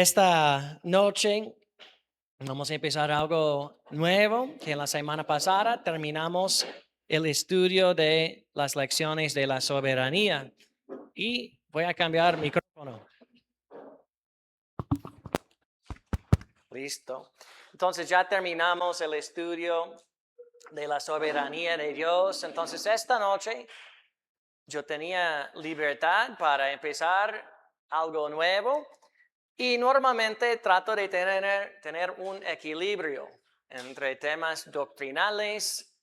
Esta noche vamos a empezar algo nuevo, que la semana pasada terminamos el estudio de las lecciones de la soberanía y voy a cambiar micrófono. Listo. Entonces ya terminamos el estudio de la soberanía de Dios. Entonces esta noche yo tenía libertad para empezar algo nuevo. Y normalmente trato de tener un equilibrio entre temas doctrinales,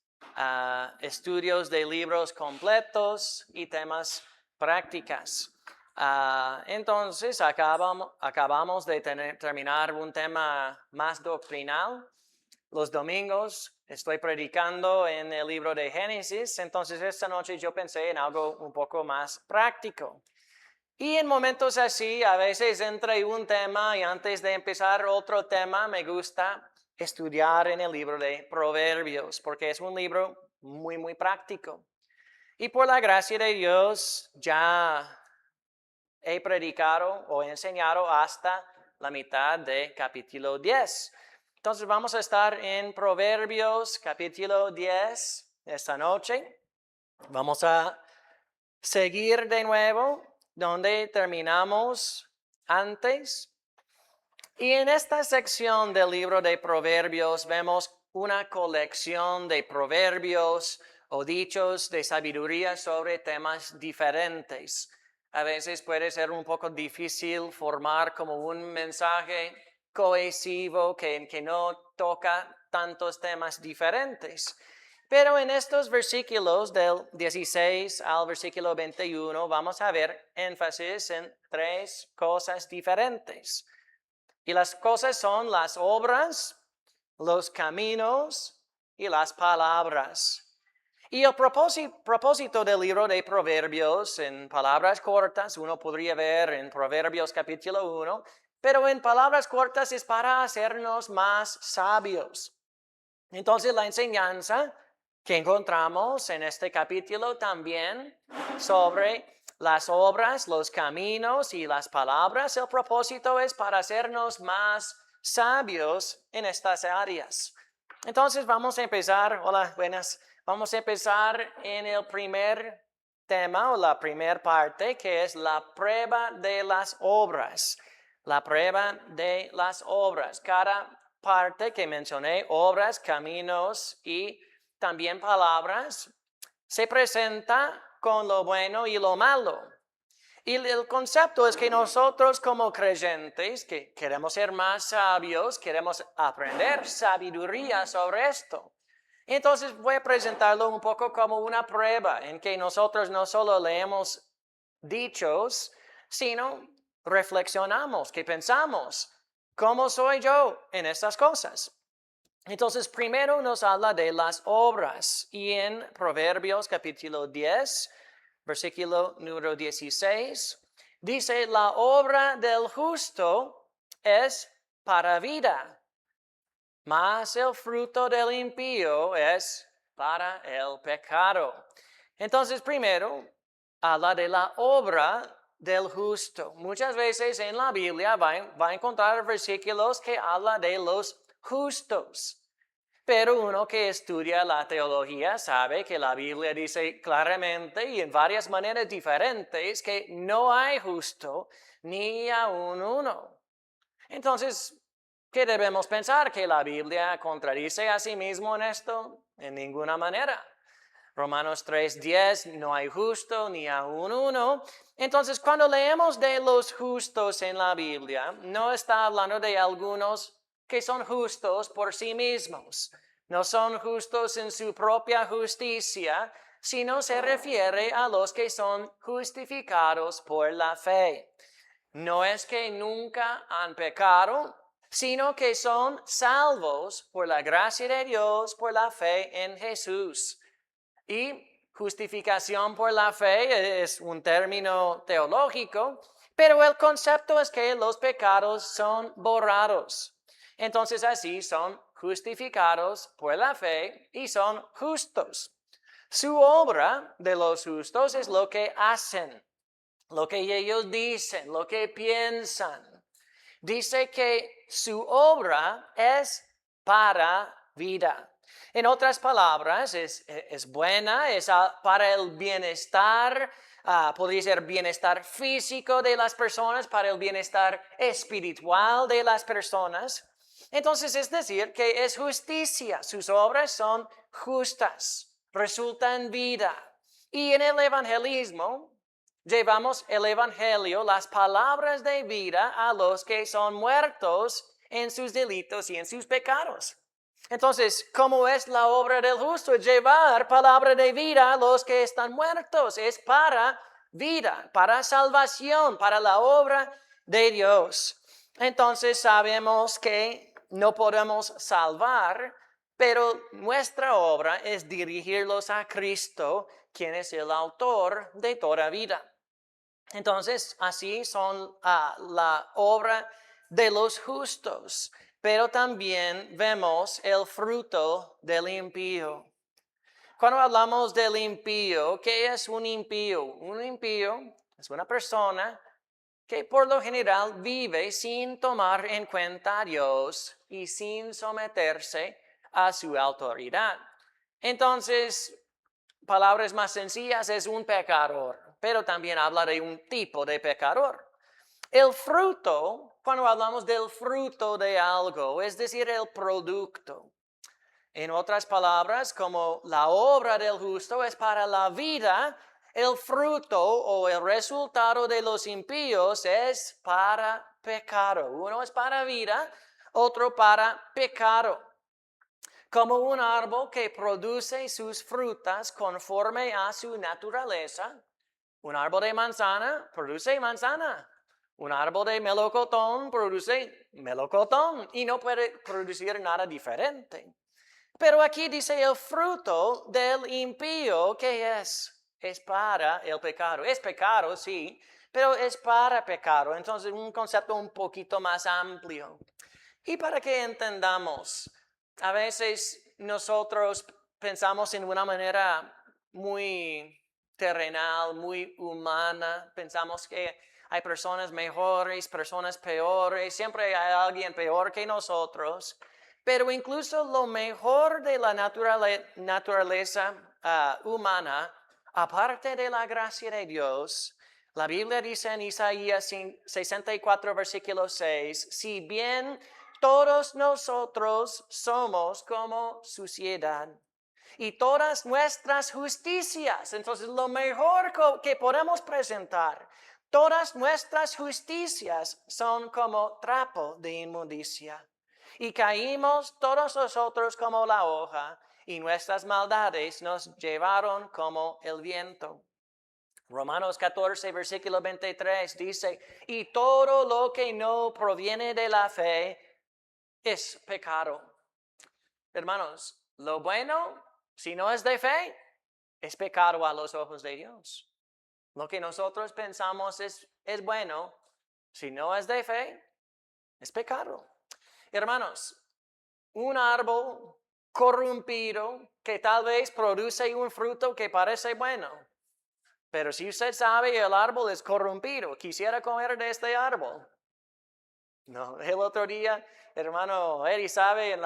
estudios de libros completos y temas prácticas. Entonces, acabamos de terminar un tema más doctrinal. Los domingos estoy predicando en el libro de Génesis, entonces esta noche yo pensé en algo un poco más práctico. Y en momentos así, a veces entre un tema y antes de empezar otro tema, me gusta estudiar en el libro de Proverbios, porque es un libro muy práctico. Y por la gracia de Dios, ya he predicado o enseñado hasta la mitad de capítulo 10. Entonces vamos a estar en Proverbios capítulo 10 esta noche. Vamos a seguir de nuevo donde terminamos antes. Y en esta sección del libro de Proverbios vemos una colección de proverbios o dichos de sabiduría sobre temas diferentes. A veces puede ser un poco difícil formar como un mensaje cohesivo que no toca tantos temas diferentes. Pero en estos versículos del 16 al versículo 21 vamos a ver énfasis en tres cosas diferentes. Y las cosas son las obras, los caminos y las palabras. Y el propósito del libro de Proverbios en palabras cortas, uno podría ver en Proverbios capítulo 1, pero en palabras cortas es para hacernos más sabios. Entonces la enseñanza que encontramos en este capítulo también sobre las obras, los caminos y las palabras, el propósito es para hacernos más sabios en estas áreas. Entonces vamos a empezar, hola, buenas, vamos a empezar en el primer tema o la primera parte que es la prueba de las obras. La prueba de las obras. Cada parte que mencioné, obras, caminos y también palabras, se presenta con lo bueno y lo malo. Y el concepto es que nosotros como creyentes, que queremos ser más sabios, queremos aprender sabiduría sobre esto. Entonces voy a presentarlo un poco como una prueba en que nosotros no solo leemos dichos, sino reflexionamos, que pensamos, ¿cómo soy yo en estas cosas? Entonces, primero nos habla de las obras y en Proverbios capítulo 10, versículo número 16, dice, la obra del justo es para vida, mas el fruto del impío es para el pecado. Entonces, primero, habla de la obra del justo. Muchas veces en la Biblia va a encontrar versículos que hablan de los justos. Pero uno que estudia la teología sabe que la Biblia dice claramente y en varias maneras diferentes que no hay justo ni aun uno. Entonces, ¿qué debemos pensar? ¿Que la Biblia contradice a sí mismo en esto? En ninguna manera. Romanos 3:10, no hay justo ni aun uno. Entonces, cuando leemos de los justos en la Biblia, no está hablando de algunos que son justos por sí mismos. No son justos en su propia justicia, sino se refiere a los que son justificados por la fe. No es que nunca han pecado, sino que son salvos por la gracia de Dios, por la fe en Jesús. Y justificación por la fe es un término teológico, pero el concepto es que los pecados son borrados. Entonces así son justificados por la fe y son justos. Su obra de los justos es lo que hacen, lo que ellos dicen, lo que piensan. Dice que su obra es para vida. En otras palabras, es buena, es para el bienestar, podría ser bienestar físico de las personas, para el bienestar espiritual de las personas. Entonces es decir que es justicia, sus obras son justas, resultan vida. Y en el evangelismo llevamos el evangelio, las palabras de vida a los que son muertos en sus delitos y en sus pecados. Entonces, ¿cómo es la obra del justo? Llevar palabra de vida a los que están muertos. Es para vida, para salvación, para la obra de Dios. Entonces sabemos que no podemos salvar, pero nuestra obra es dirigirlos a Cristo, quien es el autor de toda vida. Entonces, así son la obra de los justos, pero también vemos el fruto del impío. Cuando hablamos del impío, ¿qué es un impío? Un impío es una persona que por lo general vive sin tomar en cuenta a Dios y sin someterse a su autoridad. Entonces, palabras más sencillas, es un pecador, pero también habla de un tipo de pecador. El fruto, cuando hablamos del fruto de algo, es decir, el producto. En otras palabras, como la obra del justo es para la vida, el fruto o el resultado de los impíos es para pecado. Uno es para vida, otro para pecado. Como un árbol que produce sus frutas conforme a su naturaleza. Un árbol de manzana produce manzana. Un árbol de melocotón produce melocotón y no puede producir nada diferente. Pero aquí dice el fruto del impío, ¿qué es? Es para el pecado. Es pecado, sí, pero es para pecado. Entonces, un concepto un poquito más amplio. Y para que entendamos, a veces nosotros pensamos en una manera muy terrenal, muy humana. Pensamos que hay personas mejores, personas peores, siempre hay alguien peor que nosotros. Pero incluso lo mejor de la naturaleza humana, aparte de la gracia de Dios, la Biblia dice en Isaías 64, versículo 6, si bien todos nosotros somos como suciedad y todas nuestras justicias, entonces lo mejor que podemos presentar, todas nuestras justicias son como trapo de inmundicia. Y caímos todos nosotros como la hoja, y nuestras maldades nos llevaron como el viento. Romanos 14, versículo 23 dice, y todo lo que no proviene de la fe es pecado. Hermanos, lo bueno, si no es de fe, es pecado a los ojos de Dios. Lo que nosotros pensamos es bueno, si no es de fe, es pecado. Hermanos, un árbol corrompido que tal vez produce un fruto que parece bueno. Pero si usted sabe el árbol es corrompido, quisiera comer de este árbol. No, el otro día, hermano Eddie sabe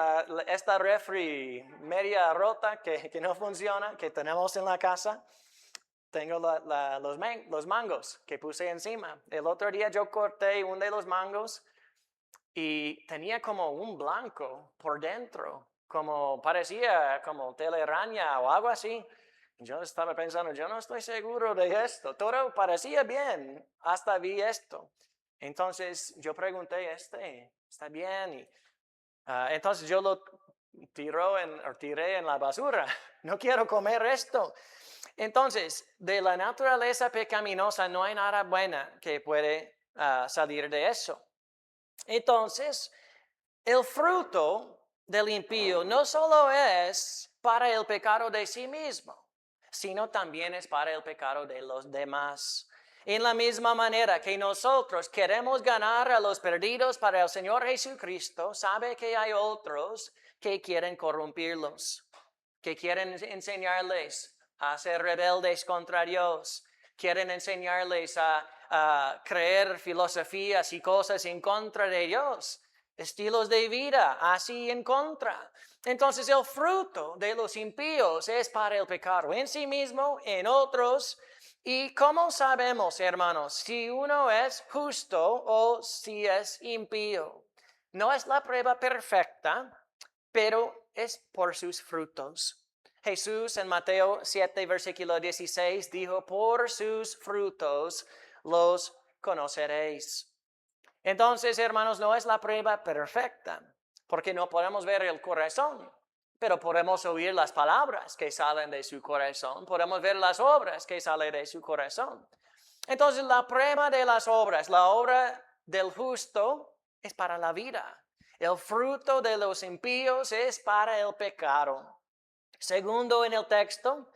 esta refri media rota que no funciona, que tenemos en la casa. Tengo los mangos que puse encima. El otro día yo corté uno de los mangos y tenía como un blanco por dentro, como parecía como telaraña o algo así. Yo estaba pensando, yo no estoy seguro de esto. Todo parecía bien, hasta vi esto. Entonces yo pregunté, ¿está bien? Y, entonces yo lo tiré en la basura. No quiero comer esto. Entonces, de la naturaleza pecaminosa no hay nada buena que puede salir de eso. Entonces, el fruto del impío no solo es para el pecado de sí mismo, sino también es para el pecado de los demás. En la misma manera que nosotros queremos ganar a los perdidos para el Señor Jesucristo, sabe que hay otros que quieren corrompirlos, que quieren enseñarles a ser rebeldes contra Dios, quieren enseñarles a a creer filosofías y cosas en contra de Dios, estilos de vida así en contra. Entonces el fruto de los impíos es para el pecado en sí mismo, en otros. ¿Y cómo sabemos, hermanos, si uno es justo o si es impío? No es la prueba perfecta, pero es por sus frutos. Jesús en Mateo 7, versículo 16 dijo, por sus frutos los conoceréis. Entonces, hermanos, no es la prueba perfecta, porque no podemos ver el corazón, pero podemos oír las palabras que salen de su corazón, podemos ver las obras que salen de su corazón. Entonces, la prueba de las obras, la obra del justo es para la vida. El fruto de los impíos es para el pecado. Segundo en el texto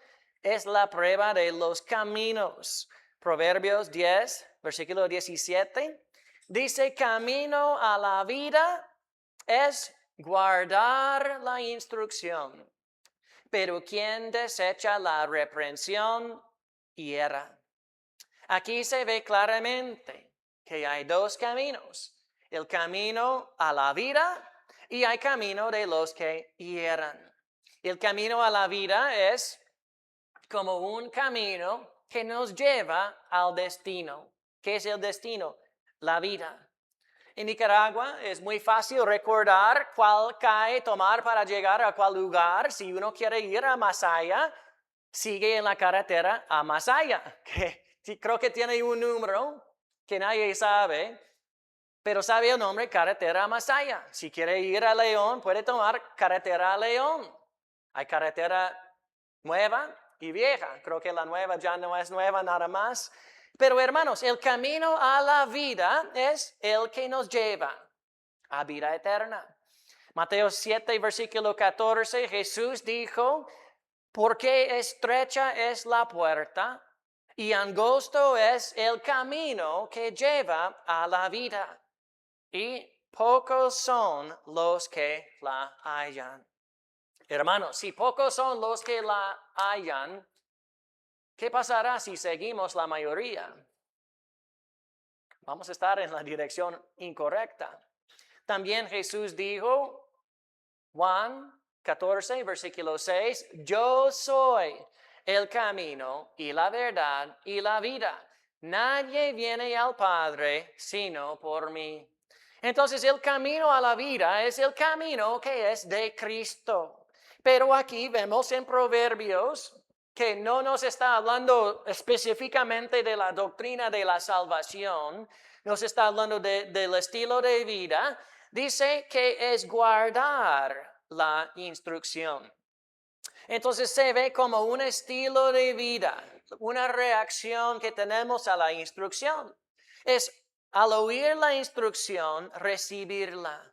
es la prueba de los caminos. Proverbios 10, versículo 17. Dice, camino a la vida es guardar la instrucción, pero quien desecha la reprensión hiera. Aquí se ve claramente que hay dos caminos, el camino a la vida y hay camino de los que hieran. El camino a la vida es como un camino que nos lleva al destino. ¿Qué es el destino? La vida. En Nicaragua es muy fácil recordar cuál calle tomar para llegar a cuál lugar. Si uno quiere ir a Masaya, sigue en la carretera a Masaya, que creo que tiene un número que nadie sabe, pero sabe el nombre carretera a Masaya. Si quiere ir a León, puede tomar carretera a León. Hay carretera nueva y vieja. Creo que la nueva ya no es nueva nada más. Pero hermanos, el camino a la vida es el que nos lleva a vida eterna. Mateo 7, versículo 14, Jesús dijo, porque estrecha es la puerta y angosto es el camino que lleva a la vida, y pocos son los que la hallan. Hermanos, si pocos son los que la hallan, ¿qué pasará si seguimos la mayoría? Vamos a estar en la dirección incorrecta. También Jesús dijo, Juan 14, versículo 6, yo soy el camino y la verdad y la vida. Nadie viene al Padre sino por mí. Entonces el camino a la vida es el camino que es de Cristo. Pero aquí vemos en Proverbios que no nos está hablando específicamente de la doctrina de la salvación, nos está hablando del estilo de vida. Dice que es guardar la instrucción. Entonces se ve como un estilo de vida, una reacción que tenemos a la instrucción. Es al oír la instrucción, recibirla,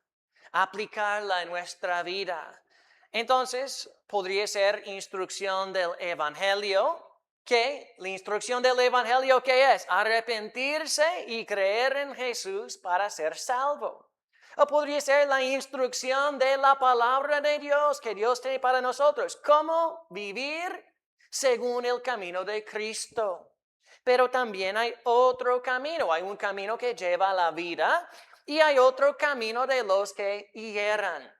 aplicarla en nuestra vida. Entonces, podría ser instrucción del Evangelio, que la instrucción del Evangelio, ¿qué es? Arrepentirse y creer en Jesús para ser salvo. O podría ser la instrucción de la palabra de Dios que Dios tiene para nosotros. Cómo vivir según el camino de Cristo. Pero también hay otro camino. Hay un camino que lleva a la vida y hay otro camino de los que hieran.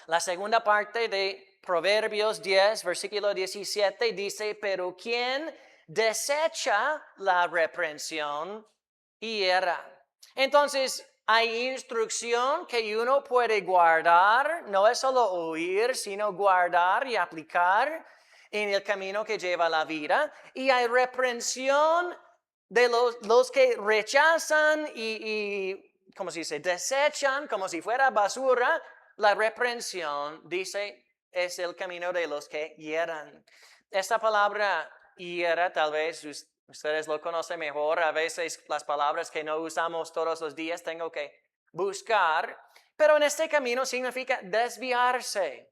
La segunda parte de Proverbios 10, versículo 17 dice, pero quien desecha la reprensión hiera. Entonces, hay instrucción que uno puede guardar, no es solo oír, sino guardar y aplicar en el camino que lleva a la vida. Y hay reprensión de los que rechazan ¿cómo se dice? Desechan como si fuera basura. La reprensión, dice, es el camino de los que hieran. Esta palabra hiera, tal vez ustedes lo conocen mejor. A veces las palabras que no usamos todos los días tengo que buscar. Pero en este camino significa desviarse,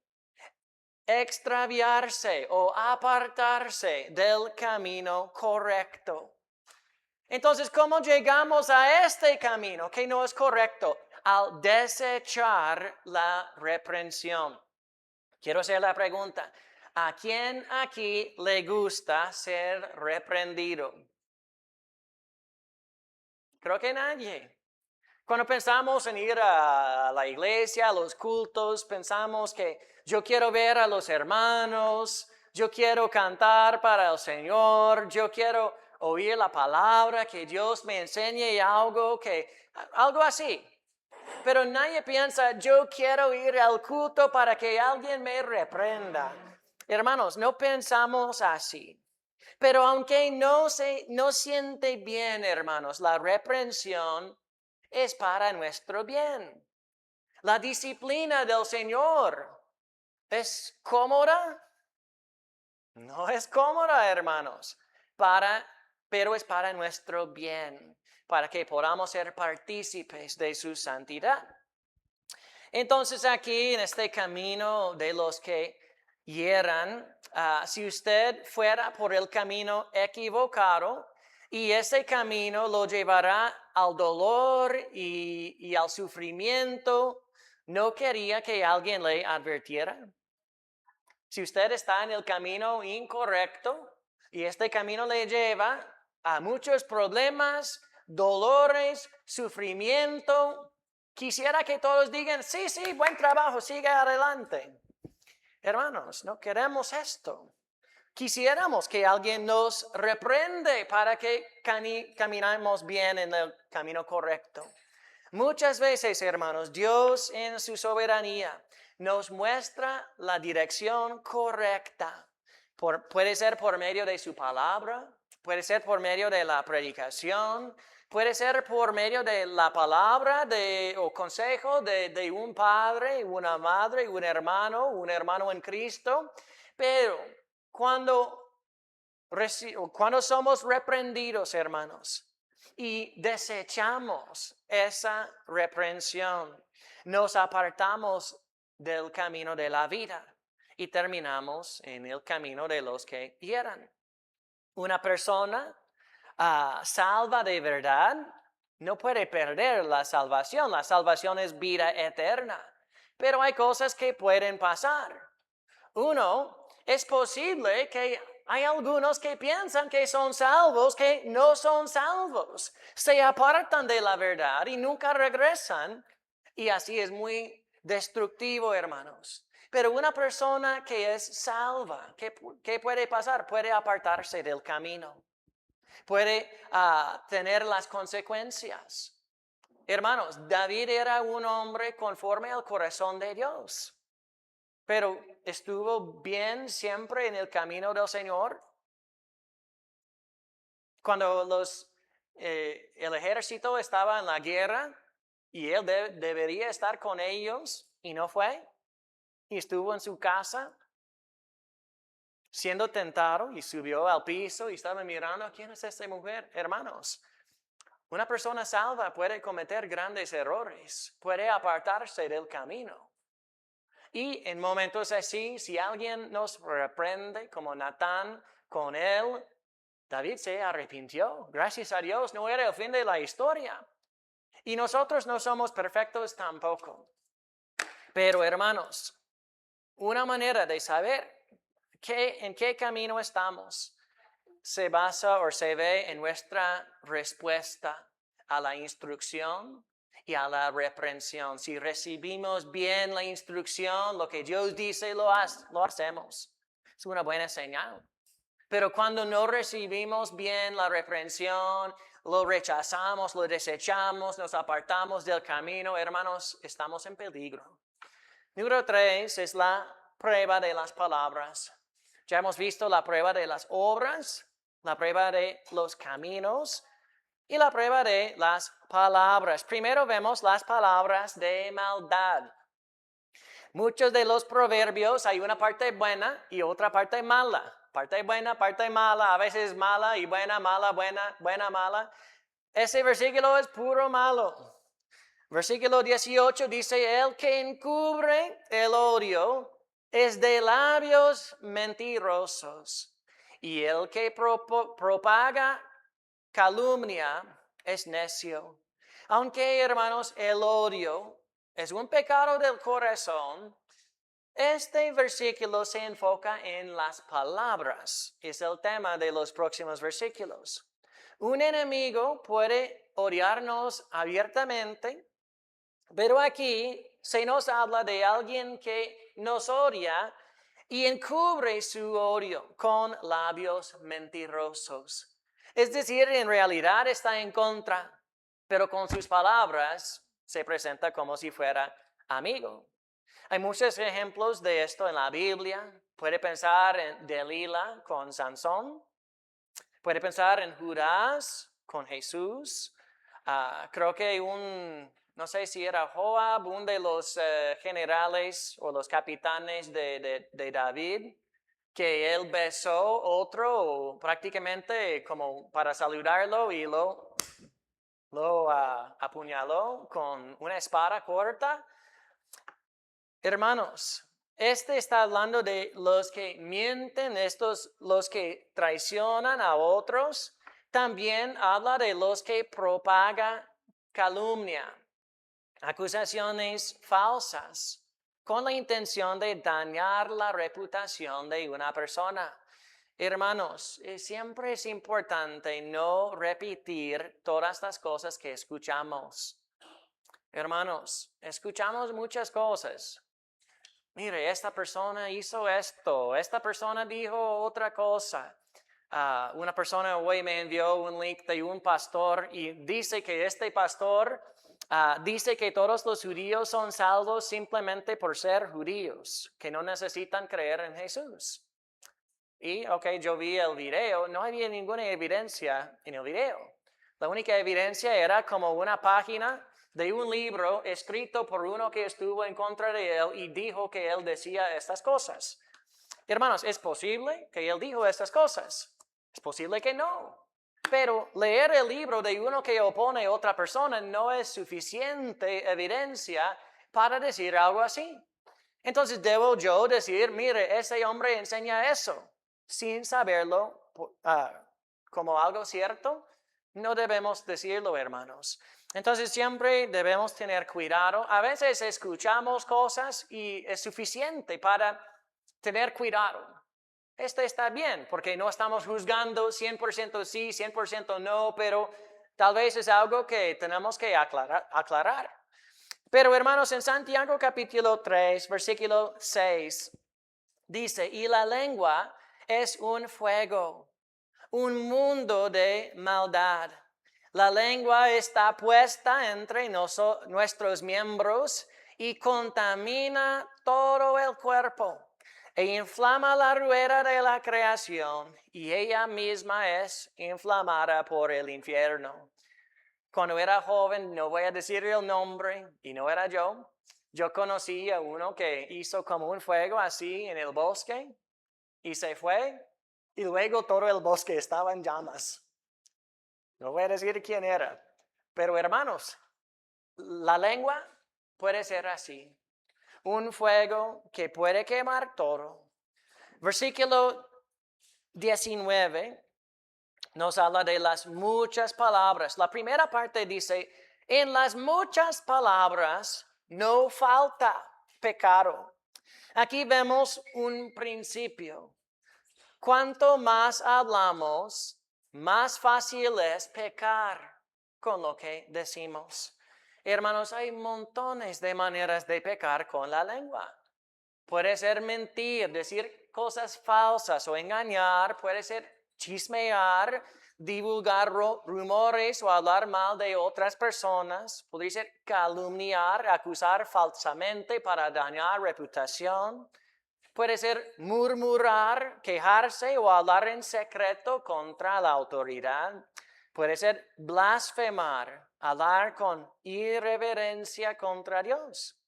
extraviarse o apartarse del camino correcto. Entonces, ¿cómo llegamos a este camino que no es correcto? Al desechar la reprensión. Quiero hacer la pregunta, ¿a quién aquí le gusta ser reprendido? Creo que nadie. Cuando pensamos en ir a la iglesia, a los cultos, pensamos que yo quiero ver a los hermanos, yo quiero cantar para el Señor, yo quiero oír la palabra, que Dios me enseñe algo así. Pero nadie piensa, yo quiero ir al culto para que alguien me reprenda. Hermanos, no pensamos así. Pero aunque no siente bien, hermanos, la reprensión es para nuestro bien. La disciplina del Señor es cómoda. No es cómoda, hermanos, pero es para nuestro bien, para que podamos ser partícipes de su santidad. Entonces aquí en este camino de los que hieran, si usted fuera por el camino equivocado y ese camino lo llevará al dolor y al sufrimiento, ¿no quería que alguien le advirtiera? Si usted está en el camino incorrecto y este camino le lleva a muchos problemas, dolores, sufrimiento, quisiera que todos digan, sí, buen trabajo, sigue adelante. Hermanos, no queremos esto. Quisiéramos que alguien nos reprende para que caminemos bien en el camino correcto. Muchas veces, hermanos, Dios en su soberanía nos muestra la dirección correcta. Puede ser por medio de su palabra, puede ser por medio de la predicación, puede ser por medio de la palabra o consejo de un padre, una madre, un hermano en Cristo. Pero cuando somos reprendidos, hermanos, y desechamos esa reprensión, nos apartamos del camino de la vida y terminamos en el camino de los que hieran. Una persona salva de verdad no puede perder la salvación. La salvación es vida eterna, pero hay cosas que pueden pasar. Uno, es posible que hay algunos que piensan que son salvos, que no son salvos. Se apartan de la verdad y nunca regresan. Y así es muy destructivo, hermanos. Pero una persona que es salva, ¿qué puede pasar? Puede apartarse del camino. Puede tener las consecuencias. Hermanos, David era un hombre conforme al corazón de Dios. Pero ¿estuvo bien siempre en el camino del Señor? Cuando el ejército estaba en la guerra y él debería estar con ellos y no fue, y estuvo en su casa siendo tentado y subió al piso y estaba mirando, ¿quién es esta mujer? Hermanos, una persona salva puede cometer grandes errores, puede apartarse del camino. Y en momentos así, si alguien nos reprende, como Natán con él, David se arrepintió. Gracias a Dios, no era el fin de la historia. Y nosotros no somos perfectos tampoco. Pero hermanos, una manera de saber en qué camino estamos se basa o se ve en nuestra respuesta a la instrucción y a la reprensión. Si recibimos bien la instrucción, lo que Dios dice, lo hacemos. Es una buena señal. Pero cuando no recibimos bien la reprensión, lo rechazamos, lo desechamos, nos apartamos del camino, hermanos, estamos en peligro. Número 3 es la prueba de las palabras. Ya hemos visto la prueba de las obras, la prueba de los caminos y la prueba de las palabras. Primero vemos las palabras de maldad. Muchos de los proverbios hay una parte buena y otra parte mala. Parte buena, parte mala, a veces mala y buena, mala, buena, buena, mala. Ese versículo es puro malo. Versículo 18 dice, el que encubre el odio es de labios mentirosos, y el que propaga calumnia es necio. Aunque, hermanos, el odio es un pecado del corazón, este versículo se enfoca en las palabras. Es el tema de los próximos versículos. Un enemigo puede odiarnos abiertamente, pero aquí se nos habla de alguien que nos odia y encubre su odio con labios mentirosos. Es decir, en realidad está en contra, pero con sus palabras se presenta como si fuera amigo. Hay muchos ejemplos de esto en la Biblia. Puede pensar en Delila con Sansón. Puede pensar en Judas con Jesús. Creo que no sé si era Joab, uno de los generales o los capitanes de David, que él besó otro prácticamente como para saludarlo y lo apuñaló con una espada corta. Hermanos, este está hablando de los que mienten, los que traicionan a otros. También habla de los que propagan calumnia, acusaciones falsas, con la intención de dañar la reputación de una persona. Hermanos, siempre es importante no repetir todas las cosas que escuchamos. Hermanos, escuchamos muchas cosas. Mire, esta persona hizo esto, esta persona dijo otra cosa. Una persona hoy me envió un link de un pastor y dice que este pastor dice que todos los judíos son salvos simplemente por ser judíos, que no necesitan creer en Jesús. Y, yo vi el video, no había ninguna evidencia en el video. La única evidencia era como una página de un libro escrito por uno que estuvo en contra de él y dijo que él decía estas cosas. Hermanos, ¿es posible que él dijo estas cosas? Es posible que no. Pero leer el libro de uno que opone a otra persona no es suficiente evidencia para decir algo así. Entonces, ¿debo yo decir, mire, ese hombre enseña eso, sin saberlo como algo cierto? No debemos decirlo, hermanos. Entonces, siempre debemos tener cuidado. A veces escuchamos cosas y es suficiente para tener cuidado. Este está bien, porque no estamos juzgando 100% sí, 100% no, pero tal vez es algo que tenemos que aclarar. Pero hermanos, en Santiago capítulo 3, versículo 6, dice, y la lengua es un fuego, un mundo de maldad. La lengua está puesta entre nuestros miembros y contamina todo el cuerpo e inflama la rueda de la creación y ella misma es inflamada por el infierno. Cuando era joven, no voy a decir el nombre, y no era yo conocí a uno que hizo como un fuego así en el bosque y se fue y luego todo el bosque estaba en llamas. No voy a decir quién era, pero hermanos, la lengua puede ser así, un fuego que puede quemar todo. Versículo 19 nos habla de las muchas palabras. La primera parte dice, en las muchas palabras no falta pecado. Aquí vemos un principio. Cuanto más hablamos, más fácil es pecar con lo que decimos. Hermanos, hay montones de maneras de pecar con la lengua. Puede ser mentir, decir cosas falsas o engañar, puede ser chismear, divulgar rumores o hablar mal de otras personas, puede ser calumniar, acusar falsamente para dañar reputación, puede ser murmurar, quejarse o hablar en secreto contra la autoridad, puede ser blasfemar, hablar con irreverencia contra Dios.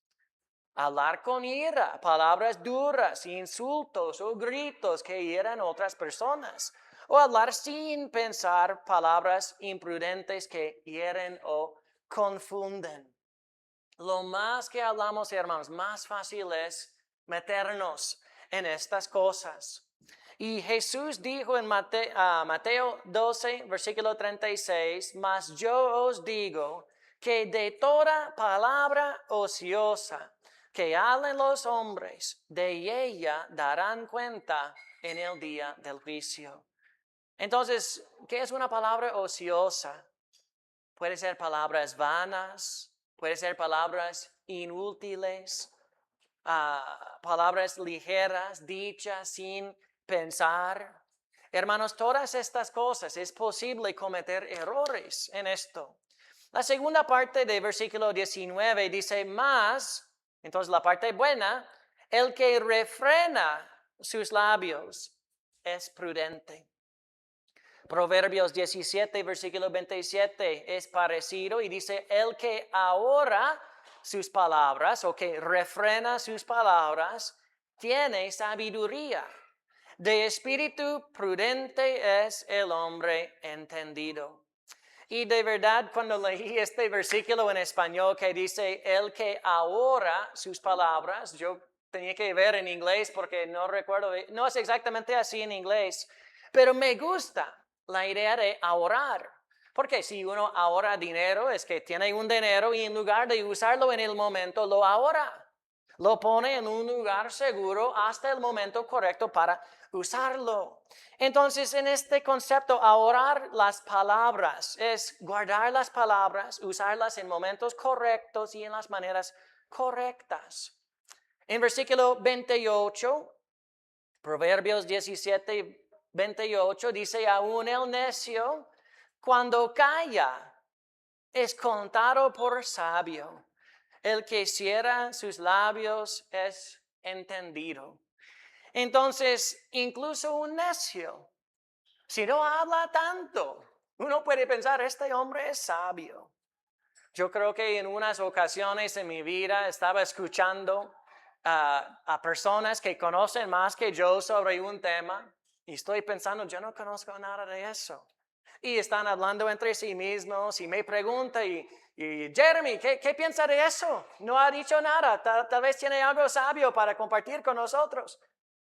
Hablar con ira, palabras duras, insultos o gritos que hieran a otras personas. O hablar sin pensar palabras imprudentes que hieren o confunden. Lo más que hablamos, hermanos, más fácil es meternos en estas cosas. Y Jesús dijo en Mateo 12, versículo 36, mas yo os digo que de toda palabra ociosa que hablen los hombres, de ella darán cuenta en el día del juicio. Entonces, ¿qué es una palabra ociosa? Puede ser palabras vanas, puede ser palabras inútiles, palabras ligeras, dichas sin pensar. Hermanos, todas estas cosas es posible cometer errores en esto. La segunda parte de versículo 19 dice más, entonces la parte buena, el que refrena sus labios es prudente. Proverbios 17, versículo 27 es parecido y dice, el que ahorra sus palabras o que refrena sus palabras, tiene sabiduría. De espíritu prudente es el hombre entendido. Y de verdad, cuando leí este versículo en español que dice, el que ahorra sus palabras, yo tenía que ver en inglés porque no recuerdo, no es exactamente así en inglés, pero me gusta la idea de ahorrar. Porque si uno ahorra dinero, es que tiene un dinero y en lugar de usarlo en el momento, lo ahorra. Lo pone en un lugar seguro hasta el momento correcto para usarlo. Entonces, en este concepto, ahorrar las palabras es guardar las palabras, usarlas en momentos correctos y en las maneras correctas. En versículo 28, Proverbios 17, 28 dice, aún el necio, cuando calla, es contado por sabio. El que cierra sus labios es entendido. Entonces, incluso un necio, si no habla tanto, uno puede pensar, este hombre es sabio. Yo creo que en unas ocasiones en mi vida estaba escuchando a personas que conocen más que yo sobre un tema y estoy pensando, yo no conozco nada de eso. Y están hablando entre sí mismos y me pregunta y Jeremy, ¿qué piensa de eso? No ha dicho nada, tal vez tiene algo sabio para compartir con nosotros.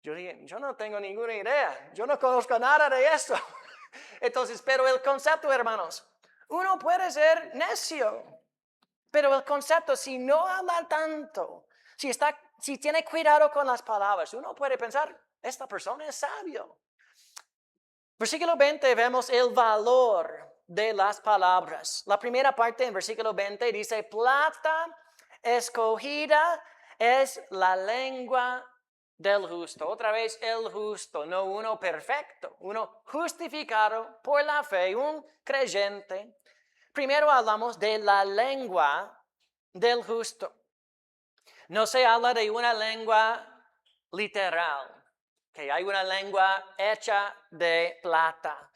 Yo dije, yo no tengo ninguna idea, yo no conozco nada de eso. Entonces, pero el concepto, hermanos, uno puede ser necio, pero el concepto, si no habla tanto, si tiene cuidado con las palabras, uno puede pensar, esta persona es sabio. Versículo 20 vemos el valor de las palabras. La primera parte en versículo 20 dice, plata escogida es la lengua del justo. Otra vez el justo, no uno perfecto, uno justificado por la fe, un creyente. Primero hablamos de la lengua del justo. No se habla de una lengua literal, que hay una lengua hecha de plata.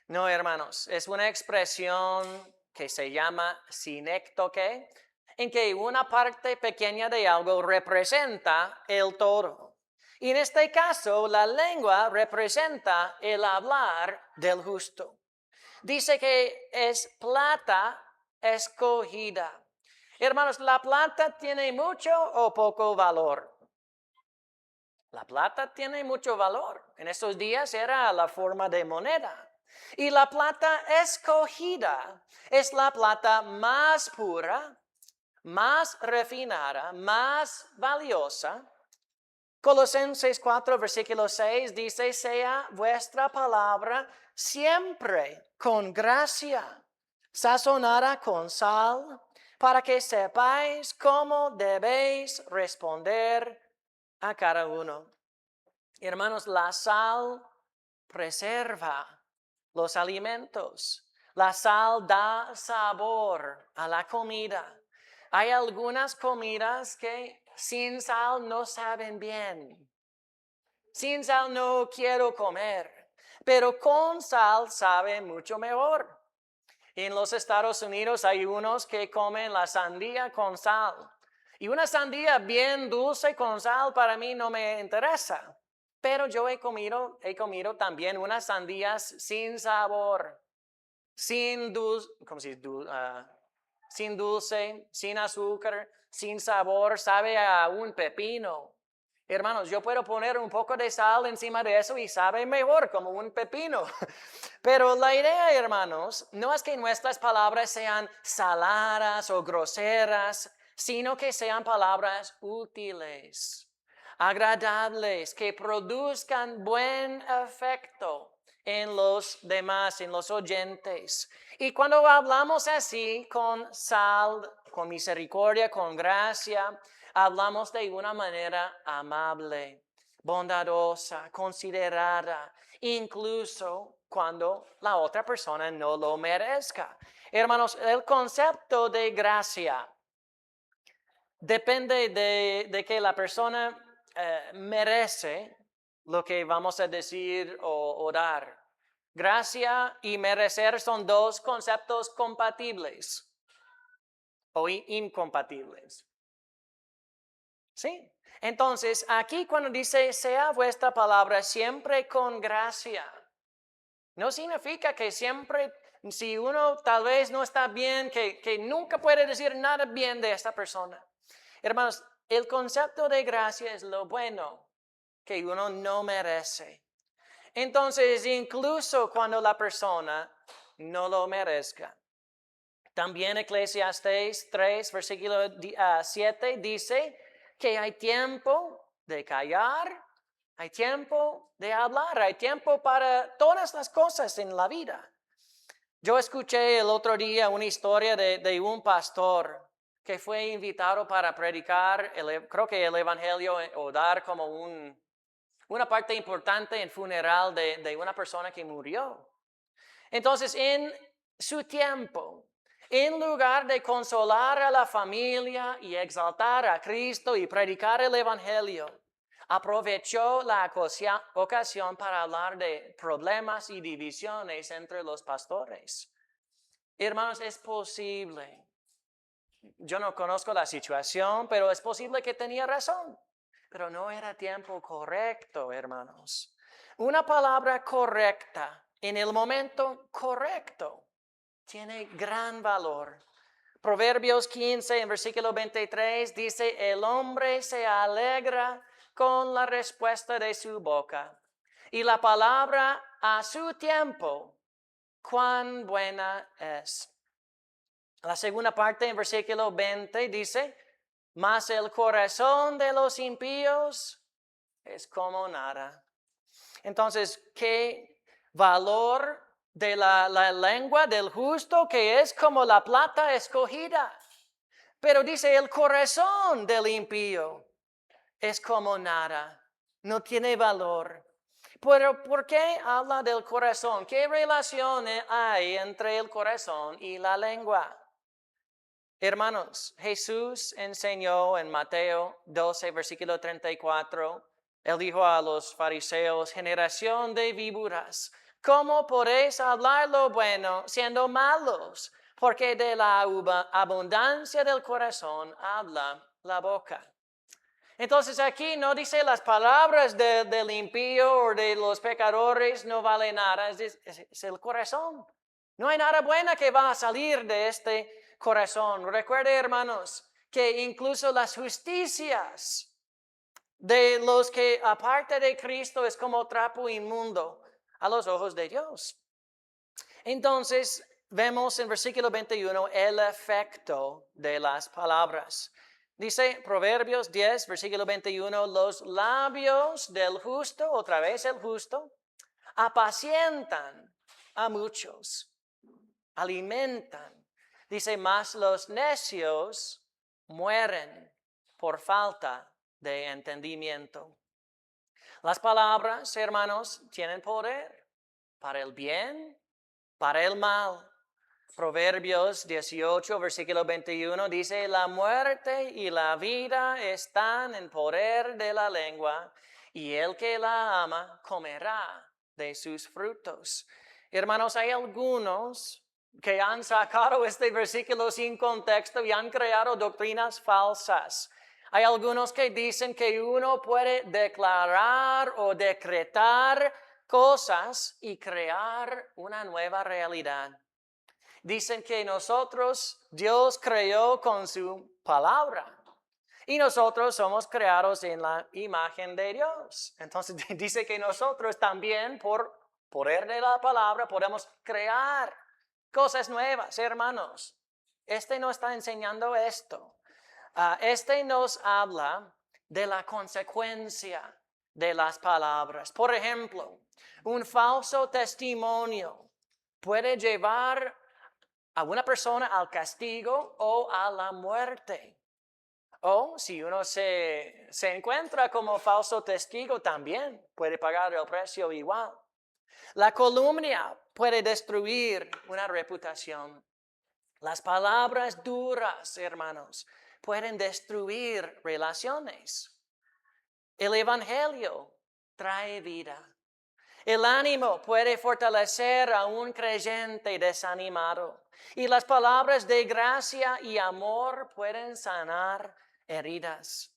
No, hermanos, es una expresión que se llama sinéctoque, en que una parte pequeña de algo representa el todo. Y en este caso, la lengua representa el hablar del justo. Dice que es plata escogida. Hermanos, ¿la plata tiene mucho o poco valor? La plata tiene mucho valor. En estos días era la forma de moneda. Y la plata escogida es la plata más pura, más refinada, más valiosa. Colosenses 4, versículo 6 dice, sea vuestra palabra siempre con gracia, sazonada con sal, para que sepáis cómo debéis responder a cada uno. Hermanos, la sal preserva los alimentos. La sal da sabor a la comida. Hay algunas comidas que sin sal no saben bien. Sin sal no quiero comer, pero con sal sabe mucho mejor. En los Estados Unidos hay unos que comen la sandía con sal. Y una sandía bien dulce con sal para mí no me interesa. Pero yo he comido también unas sandías sin sabor, sin sin dulce, sin azúcar, sin sabor, sabe a un pepino. Hermanos, yo puedo poner un poco de sal encima de eso y sabe mejor como un pepino. Pero la idea, hermanos, no es que nuestras palabras sean saladas o groseras, sino que sean palabras útiles, agradables, que produzcan buen efecto en los demás, en los oyentes. Y cuando hablamos así, con sal, con misericordia, con gracia, hablamos de una manera amable, bondadosa, considerada, incluso cuando la otra persona no lo merezca. Hermanos, el concepto de gracia depende de que la persona merece lo que vamos a decir o dar. Gracia y merecer son dos conceptos compatibles o incompatibles. ¿Sí? Entonces, aquí cuando dice, sea vuestra palabra siempre con gracia, no significa que siempre, si uno tal vez no está bien, que nunca puede decir nada bien de esta persona. Hermanos, el concepto de gracia es lo bueno que uno no merece. Entonces, incluso cuando la persona no lo merezca. También Eclesiastés 3, versículo 7 dice que hay tiempo de callar, hay tiempo de hablar, hay tiempo para todas las cosas en la vida. Yo escuché el otro día una historia de un pastor que fue invitado para predicar, creo que el evangelio o dar como una parte importante en funeral de una persona que murió. Entonces, en su tiempo, en lugar de consolar a la familia y exaltar a Cristo y predicar el evangelio, aprovechó la ocasión para hablar de problemas y divisiones entre los pastores. Hermanos, es posible. Yo no conozco la situación, pero es posible que tenía razón. Pero no era tiempo correcto, hermanos. Una palabra correcta en el momento correcto tiene gran valor. Proverbios 15, en versículo 23, dice, el hombre se alegra con la respuesta de su boca, y la palabra a su tiempo, cuán buena es. La segunda parte, en versículo 20, dice, mas el corazón de los impíos es como nada. Entonces, ¿qué valor de la lengua del justo que es como la plata escogida? Pero dice, el corazón del impío es como nada, no tiene valor. Pero ¿por qué habla del corazón? ¿Qué relación hay entre el corazón y la lengua? Hermanos, Jesús enseñó en Mateo 12, versículo 34, Él dijo a los fariseos, generación de víboras, ¿cómo podéis hablar lo bueno siendo malos? Porque de la abundancia del corazón habla la boca. Entonces aquí no dice las palabras del impío o de los pecadores no vale nada, es el corazón. No hay nada bueno que va a salir de este corazón. Recuerde, hermanos, que incluso las justicias de los que aparte de Cristo es como trapo inmundo a los ojos de Dios. Entonces, vemos en versículo 21 el efecto de las palabras. Dice Proverbios 10, versículo 21, los labios del justo, otra vez el justo, apacientan a muchos, alimentan. Dice, mas los necios mueren por falta de entendimiento. Las palabras, hermanos, tienen poder para el bien, para el mal. Proverbios 18, versículo 21 dice, la muerte y la vida están en poder de la lengua, y el que la ama comerá de sus frutos. Hermanos, hay algunos que han sacado este versículo sin contexto y han creado doctrinas falsas. Hay algunos que dicen que uno puede declarar o decretar cosas y crear una nueva realidad. Dicen que Dios creó con su palabra. Y nosotros somos creados en la imagen de Dios. Entonces dice que nosotros también por poder de la palabra podemos crear cosas nuevas, hermanos. No está enseñando esto. Nos habla de la consecuencia de las palabras. Por ejemplo, un falso testimonio puede llevar a una persona al castigo o a la muerte. O si uno se encuentra como falso testigo, también puede pagar el precio igual. La calumnia puede destruir una reputación. Las palabras duras, hermanos, pueden destruir relaciones. El evangelio trae vida. El ánimo puede fortalecer a un creyente desanimado. Y las palabras de gracia y amor pueden sanar heridas.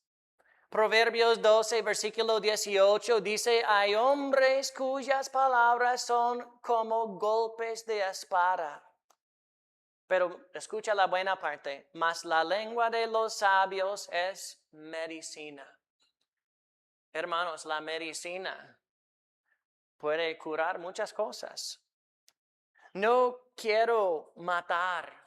Proverbios 12, versículo 18 dice, hay hombres cuyas palabras son como golpes de espada. Pero escucha la buena parte, mas la lengua de los sabios es medicina. Hermanos, la medicina puede curar muchas cosas. No quiero matar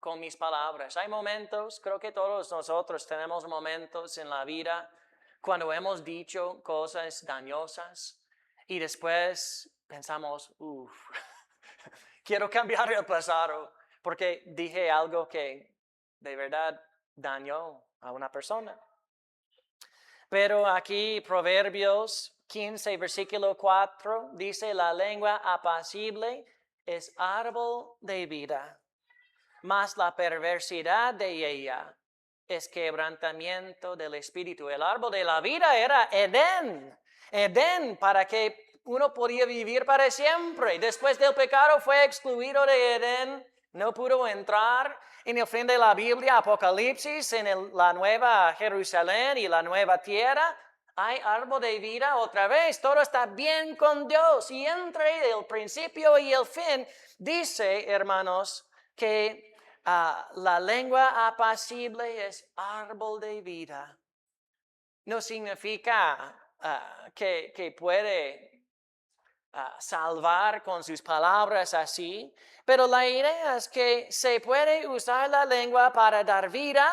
con mis palabras. Hay momentos, creo que todos nosotros tenemos momentos en la vida cuando hemos dicho cosas dañosas y después pensamos, quiero cambiar el pasado porque dije algo que de verdad dañó a una persona. Pero aquí Proverbios 15, versículo 4, dice, la lengua apacible es árbol de vida, mas la perversidad de ella es quebrantamiento del espíritu. El árbol de la vida era Edén. Edén para que uno podía vivir para siempre. Después del pecado fue excluido de Edén, no pudo entrar. En el fin de la Biblia, Apocalipsis, en la nueva Jerusalén y la nueva tierra, hay árbol de vida otra vez. Todo está bien con Dios. Y entre el principio y el fin, dice, hermanos, que la lengua apacible es árbol de vida. No significa que puede salvar con sus palabras así, pero la idea es que se puede usar la lengua para dar vida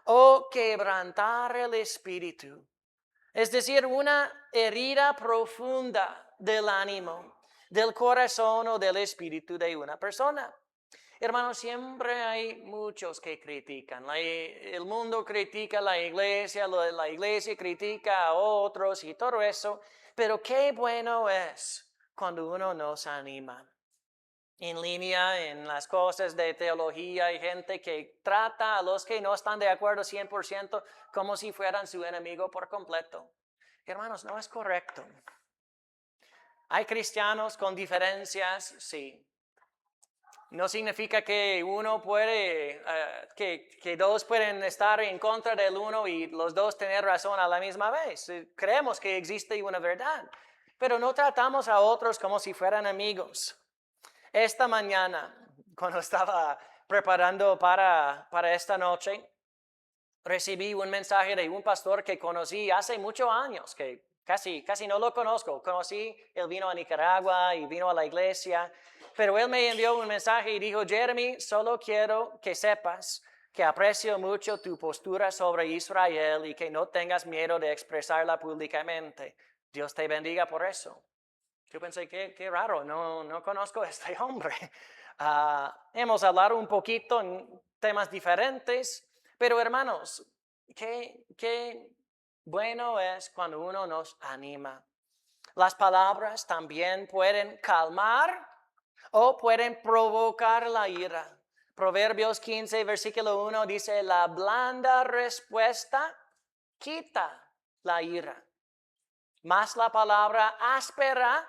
o quebrantar el espíritu. Es decir, una herida profunda del ánimo, del corazón o del espíritu de una persona. Hermanos, siempre hay muchos que critican. El mundo critica a la iglesia critica a otros y todo eso. Pero qué bueno es cuando uno nos anima. En línea, en las cosas de teología, hay gente que trata a los que no están de acuerdo 100% como si fueran su enemigo por completo. Hermanos, no es correcto. ¿Hay cristianos con diferencias? Sí. No significa que uno puede, que dos pueden estar en contra del uno y los dos tener razón a la misma vez. Creemos que existe una verdad, pero no tratamos a otros como si fueran amigos. Esta mañana, cuando estaba preparando para esta noche, recibí un mensaje de un pastor que conocí hace muchos años, que casi no lo conozco. Él vino a Nicaragua y vino a la iglesia, pero él me envió un mensaje y dijo, Jeremy, solo quiero que sepas que aprecio mucho tu postura sobre Israel y que no tengas miedo de expresarla públicamente. Dios te bendiga por eso. Yo pensé, qué raro, no conozco a este hombre. Hemos hablado un poquito en temas diferentes, pero hermanos, qué bueno es cuando uno nos anima. Las palabras también pueden calmar o pueden provocar la ira. Proverbios 15, versículo 1 dice, la blanda respuesta quita la ira, mas la palabra áspera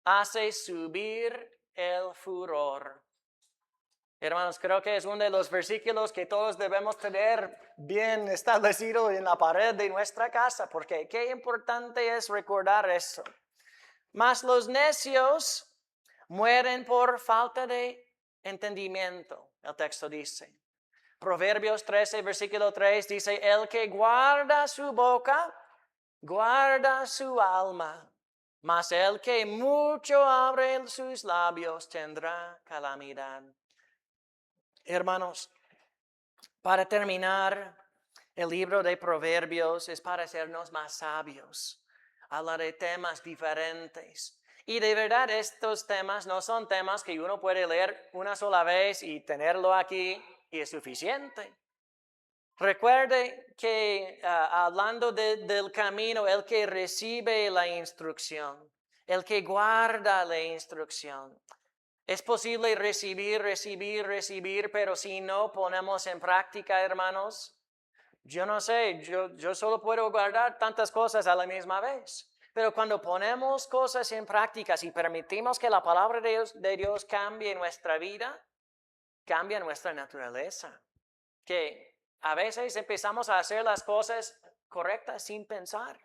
hace subir el furor. Hermanos, creo que es uno de los versículos que todos debemos tener bien establecido en la pared de nuestra casa, porque qué importante es recordar eso. Mas los necios mueren por falta de entendimiento, el texto dice. Proverbios 13, versículo 3 dice, el que guarda su boca, guarda su alma. Mas el que mucho abre sus labios tendrá calamidad. Hermanos, para terminar, el libro de Proverbios es para hacernos más sabios. habla de temas diferentes. Y de verdad estos temas no son temas que uno puede leer una sola vez y tenerlo aquí y es suficiente. Recuerde que hablando del camino, el que recibe la instrucción, el que guarda la instrucción. Es posible recibir, pero si no ponemos en práctica, hermanos, yo no sé, yo solo puedo guardar tantas cosas a la misma vez. Pero cuando ponemos cosas en práctica y permitimos que la palabra de Dios cambie nuestra vida, cambia nuestra naturaleza. Que a veces empezamos a hacer las cosas correctas sin pensar,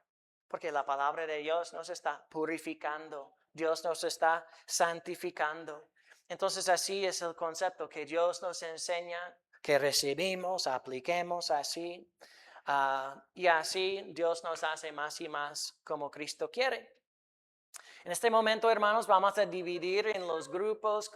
porque la palabra de Dios nos está purificando, Dios nos está santificando. Entonces así es el concepto que Dios nos enseña, que recibimos, apliquemos así, y así Dios nos hace más y más como Cristo quiere. En este momento, hermanos, vamos a dividir en los grupos.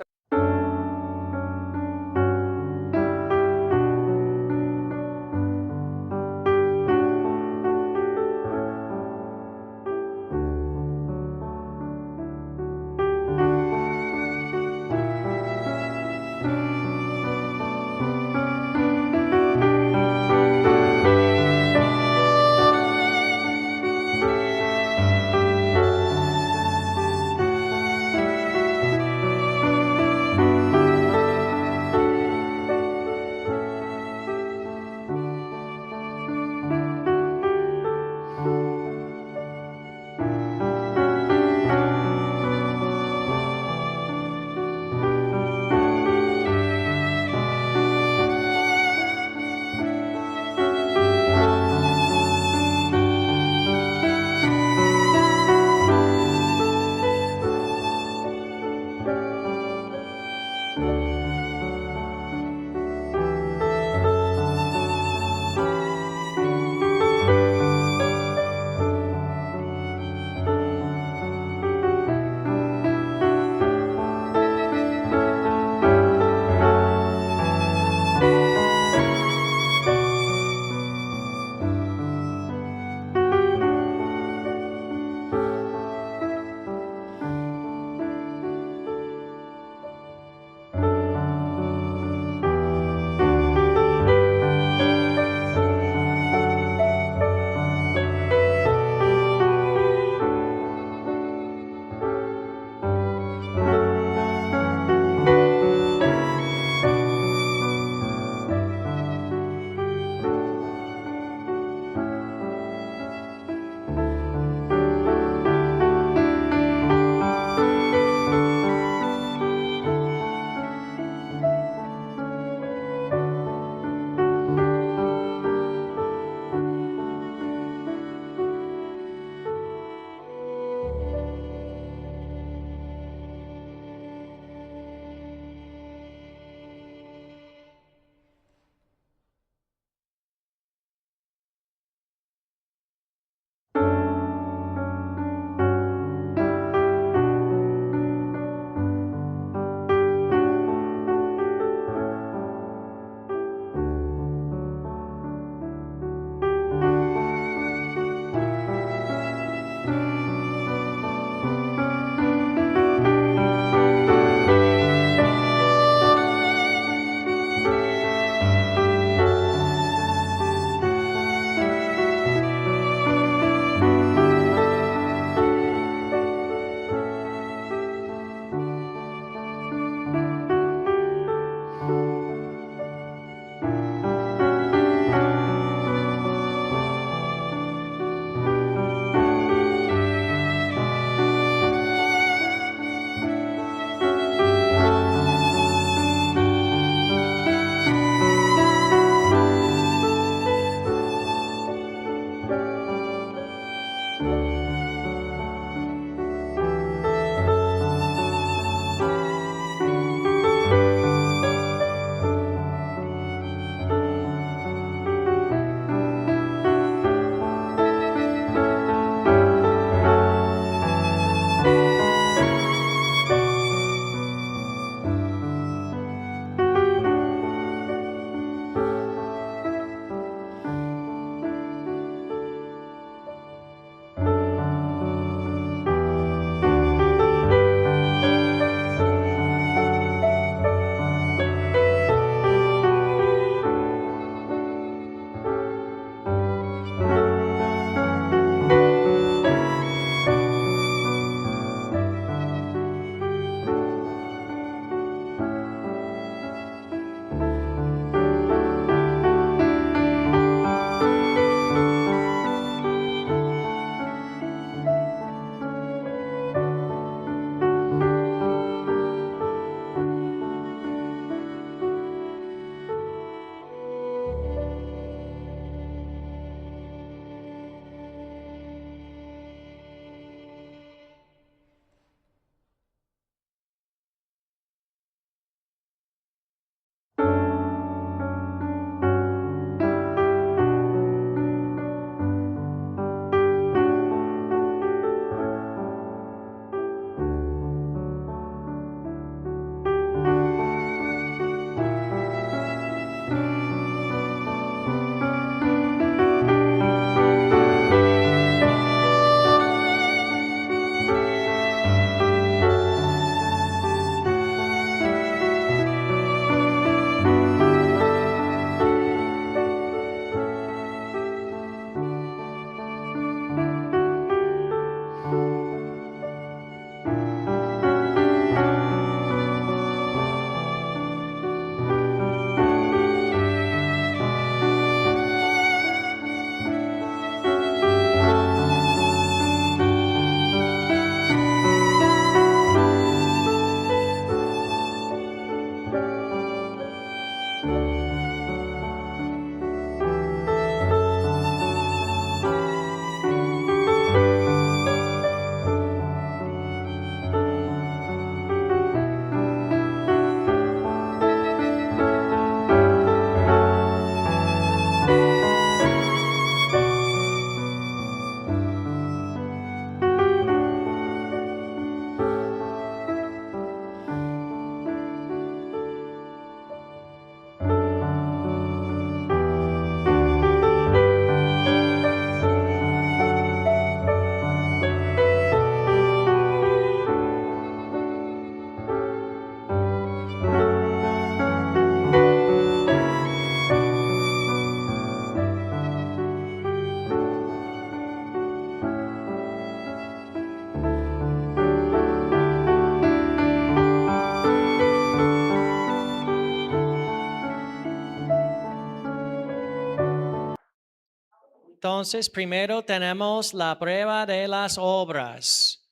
Entonces, primero tenemos la prueba de las obras.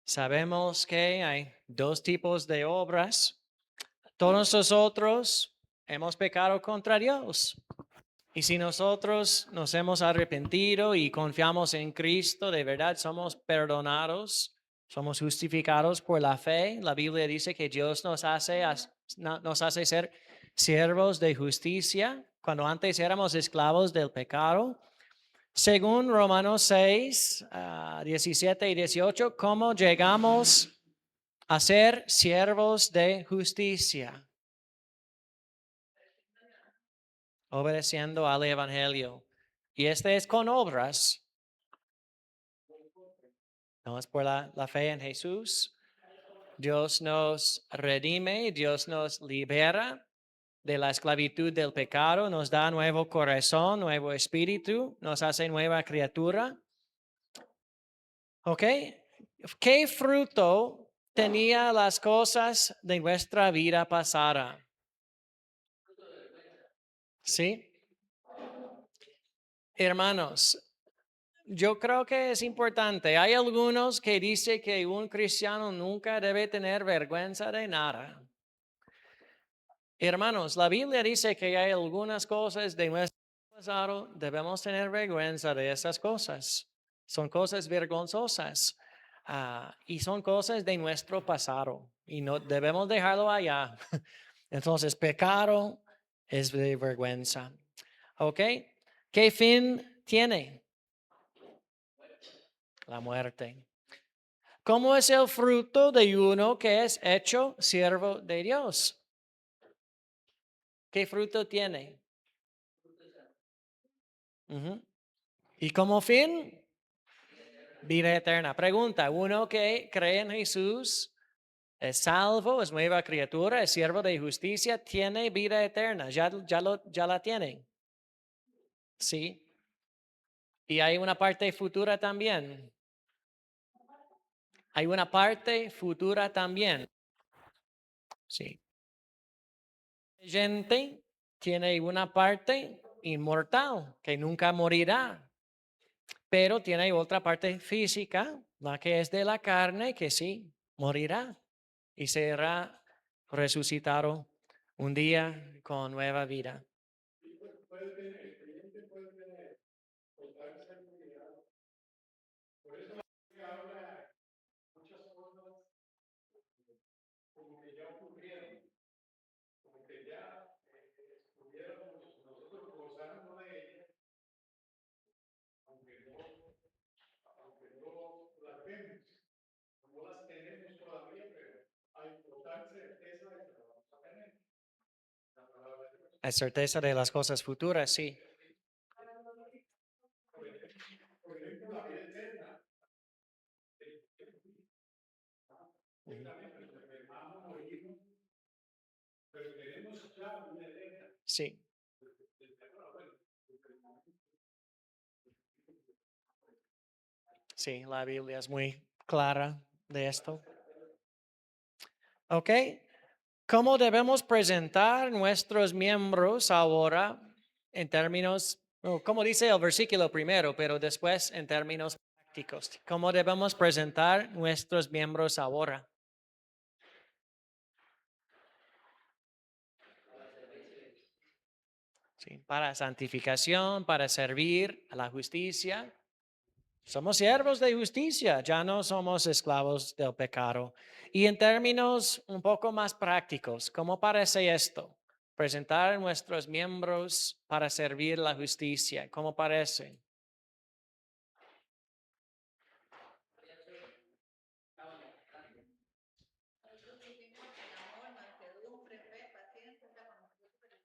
Sabemos que hay dos tipos de obras. Todos nosotros hemos pecado contra Dios. Y si nosotros nos hemos arrepentido y confiamos en Cristo, de verdad somos perdonados, somos justificados por la fe. La Biblia dice que Dios nos hace ser siervos de justicia cuando antes éramos esclavos del pecado. Según Romanos 6, 17 y 18, ¿cómo llegamos a ser siervos de justicia? Obedeciendo al Evangelio. Y este es con obras. No es por la fe en Jesús. Dios nos redime, Dios nos libera de la esclavitud del pecado, nos da nuevo corazón, nuevo espíritu, nos hace nueva criatura. ¿Ok? ¿Qué fruto tenía las cosas de nuestra vida pasada? ¿Sí? Hermanos, yo creo que es importante. Hay algunos que dicen que un cristiano nunca debe tener vergüenza de nada. Hermanos, la Biblia dice que hay algunas cosas de nuestro pasado, debemos tener vergüenza de esas cosas. Son cosas vergonzosas y son cosas de nuestro pasado y no debemos dejarlo allá. Entonces, pecado es de vergüenza. ¿Ok? ¿Qué fin tiene? La muerte. ¿Cómo es el fruto de uno que es hecho siervo de Dios? ¿Qué fruto tiene? Ujú. ¿Y como fin? Vida eterna. Pregunta, uno que cree en Jesús, es salvo, es nueva criatura, es siervo de justicia, tiene vida eterna. Ya la tiene. Sí. Y hay una parte futura también. Hay una parte futura también. Sí. Gente tiene una parte inmortal que nunca morirá, pero tiene otra parte física, la que es de la carne, que sí morirá y será resucitado un día con nueva vida. La certeza de las cosas futuras, sí. Sí, sí, la Biblia es muy clara de esto. ¿Ok? ¿Cómo debemos presentar nuestros miembros ahora en términos, como dice el versículo primero, pero después en términos prácticos? ¿Cómo debemos presentar nuestros miembros ahora? Sí, para santificación, para servir a la justicia. Somos siervos de justicia, ya no somos esclavos del pecado. Y en términos un poco más prácticos, ¿cómo parece esto? Presentar nuestros miembros para servir la justicia, ¿cómo parece?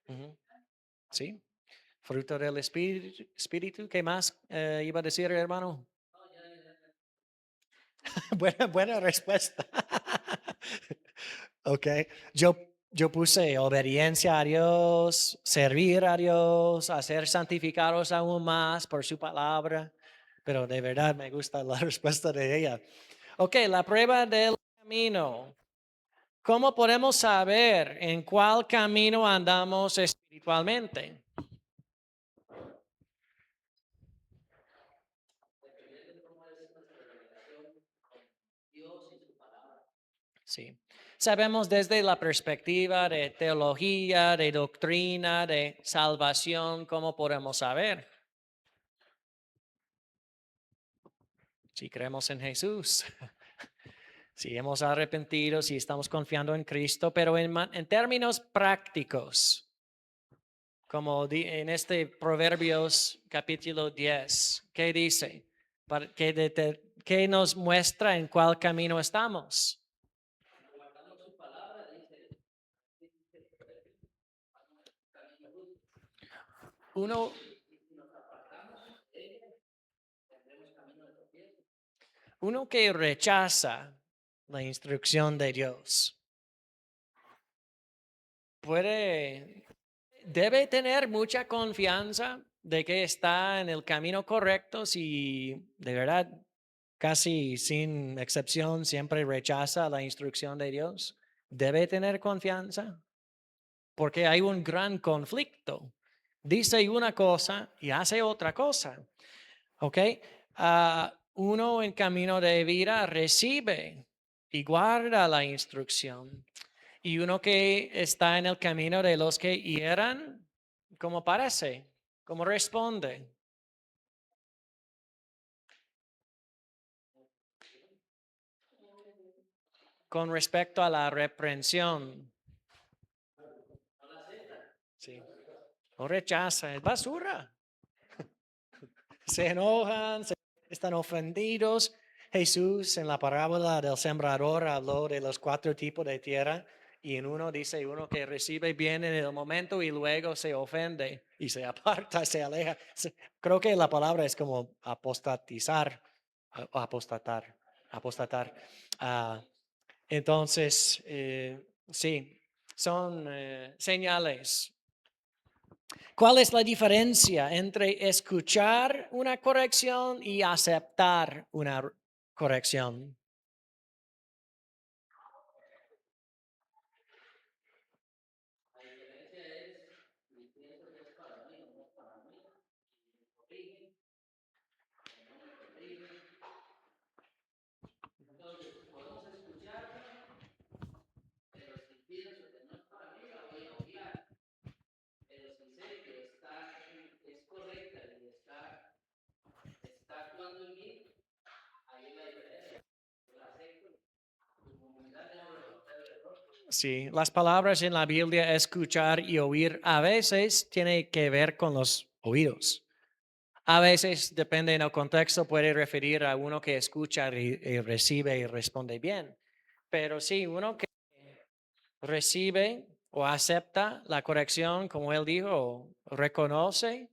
Ujú. Sí, fruto del espíritu. ¿Qué más iba a decir, hermano? Buena respuesta. Ok, yo puse obediencia a Dios, servir a Dios, hacer santificados aún más por su palabra, pero de verdad me gusta la respuesta de ella. Ok, la prueba del camino. ¿Cómo podemos saber en cuál camino andamos espiritualmente? Sí. Sabemos desde la perspectiva de teología, de doctrina, de salvación, ¿cómo podemos saber? Si creemos en Jesús, si hemos arrepentido, si estamos confiando en Cristo, pero en términos prácticos, como en este Proverbios capítulo 10, ¿qué dice? ¿Qué nos muestra en cuál camino estamos? Uno, uno que rechaza la instrucción de Dios debe tener mucha confianza de que está en el camino correcto si de verdad casi sin excepción siempre rechaza la instrucción de Dios. Debe tener confianza porque hay un gran conflicto. Dice una cosa y hace otra cosa. ¿Ok? Uno en camino de vida recibe y guarda la instrucción. Y uno que está en el camino de los que hieran, ¿cómo parece? ¿Cómo responde? Con respecto a la reprensión. Sí. Lo rechaza, es basura. Se enojan, están ofendidos. Jesús en la parábola del sembrador habló de los 4 tipos de tierra y en uno dice uno que recibe bien en el momento y luego se ofende y se aparta, se aleja. Creo que la palabra es como apostatizar, o apostatar. Ah, entonces, sí, son señales. ¿Cuál es la diferencia entre escuchar una corrección y aceptar una corrección? Sí, las palabras en la Biblia, escuchar y oír, a veces tiene que ver con los oídos. A veces, depende del contexto, puede referir a uno que escucha y recibe y responde bien. Pero sí, uno que recibe o acepta la corrección, como él dijo, reconoce.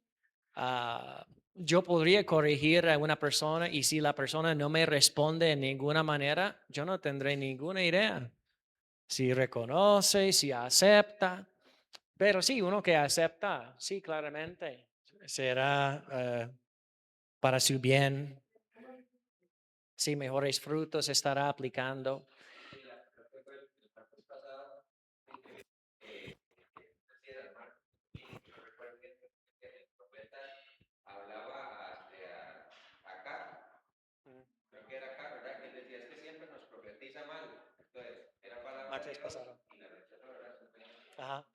Yo podría corregir a una persona y si la persona no me responde en ninguna manera, yo no tendré ninguna idea. Si reconoce, si acepta. Pero sí, uno que acepta, sí, claramente, será para su bien. Sí, mejores frutos estará aplicando. Martes pasado. Ajá.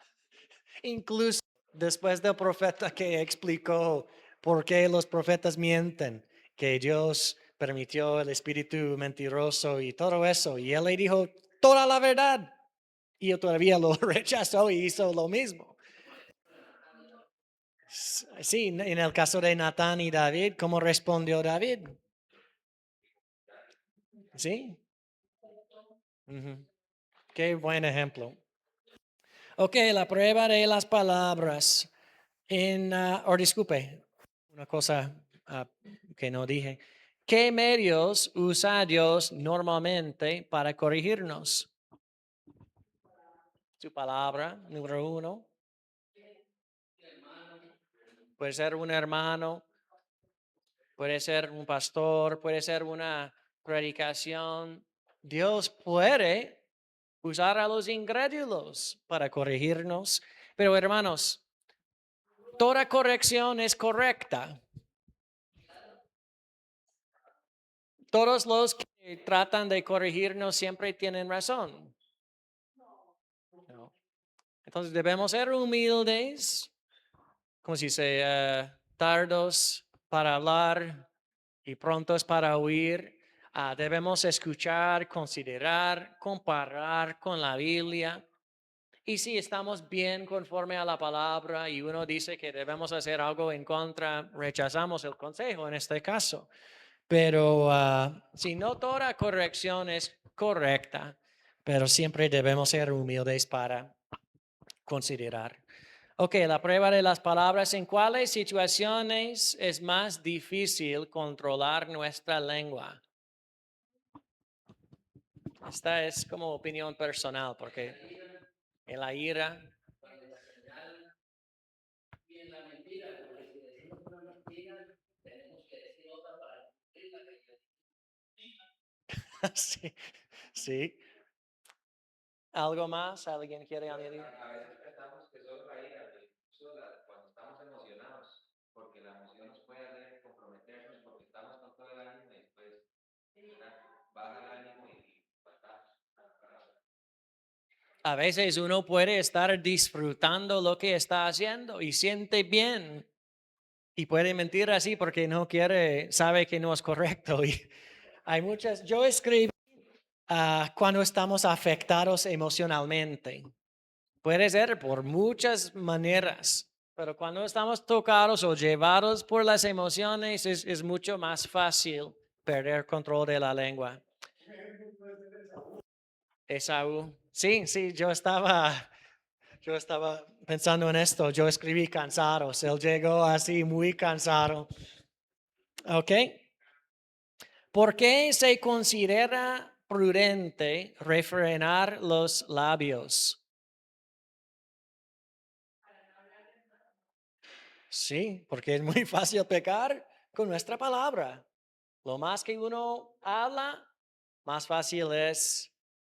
Incluso después del profeta que explicó por qué los profetas mienten, que Dios permitió el espíritu mentiroso y todo eso, y él le dijo toda la verdad, y él todavía lo rechazó y hizo lo mismo. Sí, en el caso de Natán y David, ¿cómo respondió David? Sí. Qué buen ejemplo. Ok, la prueba de las palabras. Disculpe, una cosa que no dije. ¿Qué medios usa Dios normalmente para corregirnos? Su palabra, número 1. Puede ser un hermano, puede ser un pastor, puede ser una predicación. Dios puede usar a los incrédulos para corregirnos. Pero hermanos, toda corrección es correcta. Todos los que tratan de corregirnos siempre tienen razón. ¿No? Entonces debemos ser humildes, como si dice, tardos para hablar y prontos para oír. Debemos escuchar, considerar, comparar con la Biblia. Y si estamos bien conforme a la palabra y uno dice que debemos hacer algo en contra, rechazamos el consejo en este caso. Pero si no toda corrección es correcta, pero siempre debemos ser humildes para considerar. Ok, la prueba de las palabras. ¿En cuáles situaciones es más difícil controlar nuestra lengua? Esta es como opinión personal, porque en la ira. Sí, sí. ¿Algo más? ¿Alguien quiere añadir? A veces pensamos que solo la ira, cuando estamos emocionados, porque la emoción nos puede hacer comprometernos porque estamos con todo el ánimo y después baja el ánimo y faltamos. A veces uno puede estar disfrutando lo que está haciendo y siente bien y puede mentir así porque no quiere, sabe que no es correcto. Y hay muchas, yo escribí cuando estamos afectados emocionalmente. Puede ser por muchas maneras, pero cuando estamos tocados o llevados por las emociones es mucho más fácil perder control de la lengua. Esaú. Sí, sí, yo estaba pensando en esto. Yo escribí cansados. Él llegó así muy cansado. ¿Ok? ¿Por qué se considera prudente refrenar los labios? Sí, porque es muy fácil pecar con nuestra palabra. Lo más que uno habla, más fácil es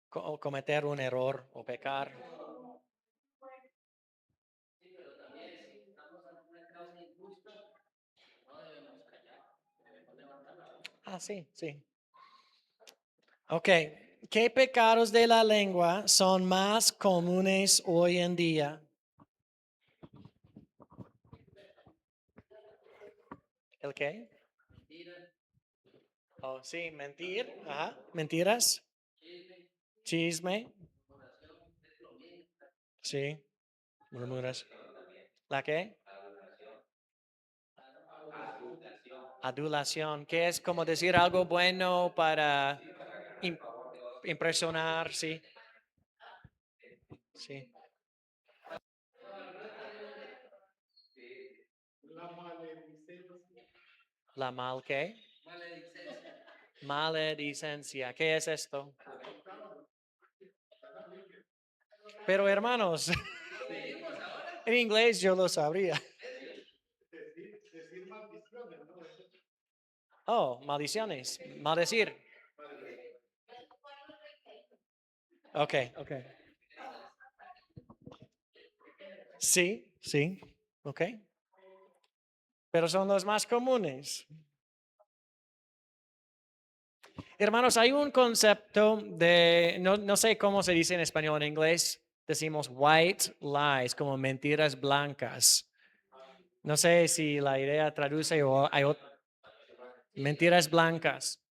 cometer un error o pecar. Sí, sí. Ok, ¿qué pecados de la lengua son más comunes hoy en día? ¿El qué? Oh, sí, mentir. Ajá, mentiras. Chisme. Sí, murmuras. ¿La qué? Adulación, que es como decir algo bueno para im- impresionar, sí. Sí. ¿La mal qué? Maledicencia. ¿Qué es esto? Pero hermanos, en inglés yo lo sabría. Oh, maldiciones. Maldecir. Ok, ok. Sí, sí. Ok. Pero son los más comunes. Hermanos, hay un concepto de, no sé cómo se dice en español, en inglés decimos white lies, como mentiras blancas. No sé si la idea traduce o hay mentiras blancas.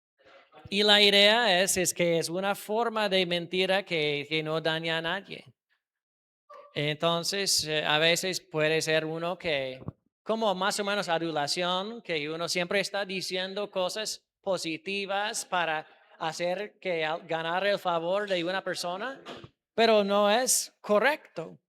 Y la idea es que es una forma de mentira que no daña a nadie. Entonces, a veces puede ser uno que, como más o menos adulación, que uno siempre está diciendo cosas positivas para hacer que ganar el favor de una persona, pero no es correcto.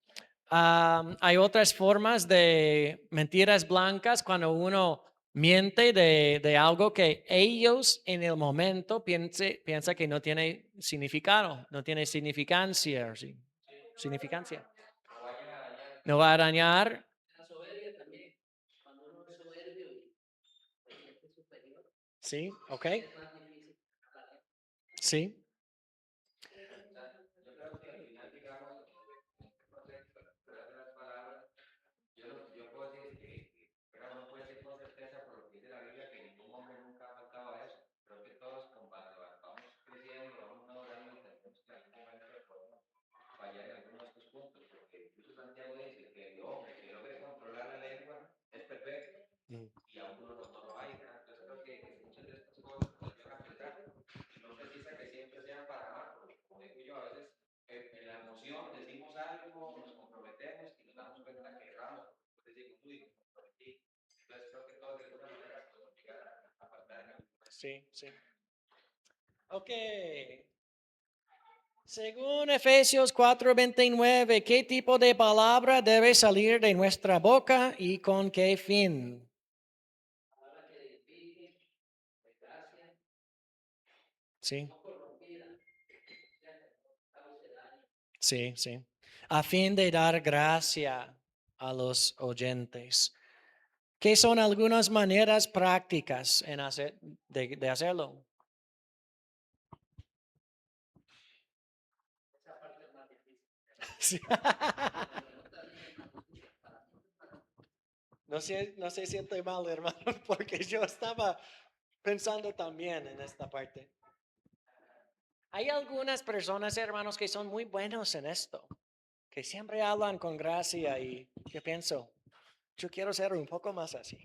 Hay otras formas de mentiras blancas cuando uno miente de algo que ellos en el momento piensa que no tiene significado, no tiene significancia. ¿Sí? Significancia. No va a dañar. Sí, ok. Sí. Yo puedo decir que uno puede decir con certeza por lo que dice la Biblia que ningún hombre nunca ha faltado a eso. Creo que todos compartimos Sí, sí. Ok. Según Efesios 4:29, ¿qué tipo de palabra debe salir de nuestra boca y con qué fin? Sí, sí, sí. A fin de dar gracia a los oyentes. ¿Qué son algunas maneras prácticas de hacerlo? Sí. No sé si estoy mal, hermano, porque yo estaba pensando también en esta parte. Hay algunas personas, hermanos, que son muy buenos en esto, que siempre hablan con gracia y yo pienso, yo quiero ser un poco más así.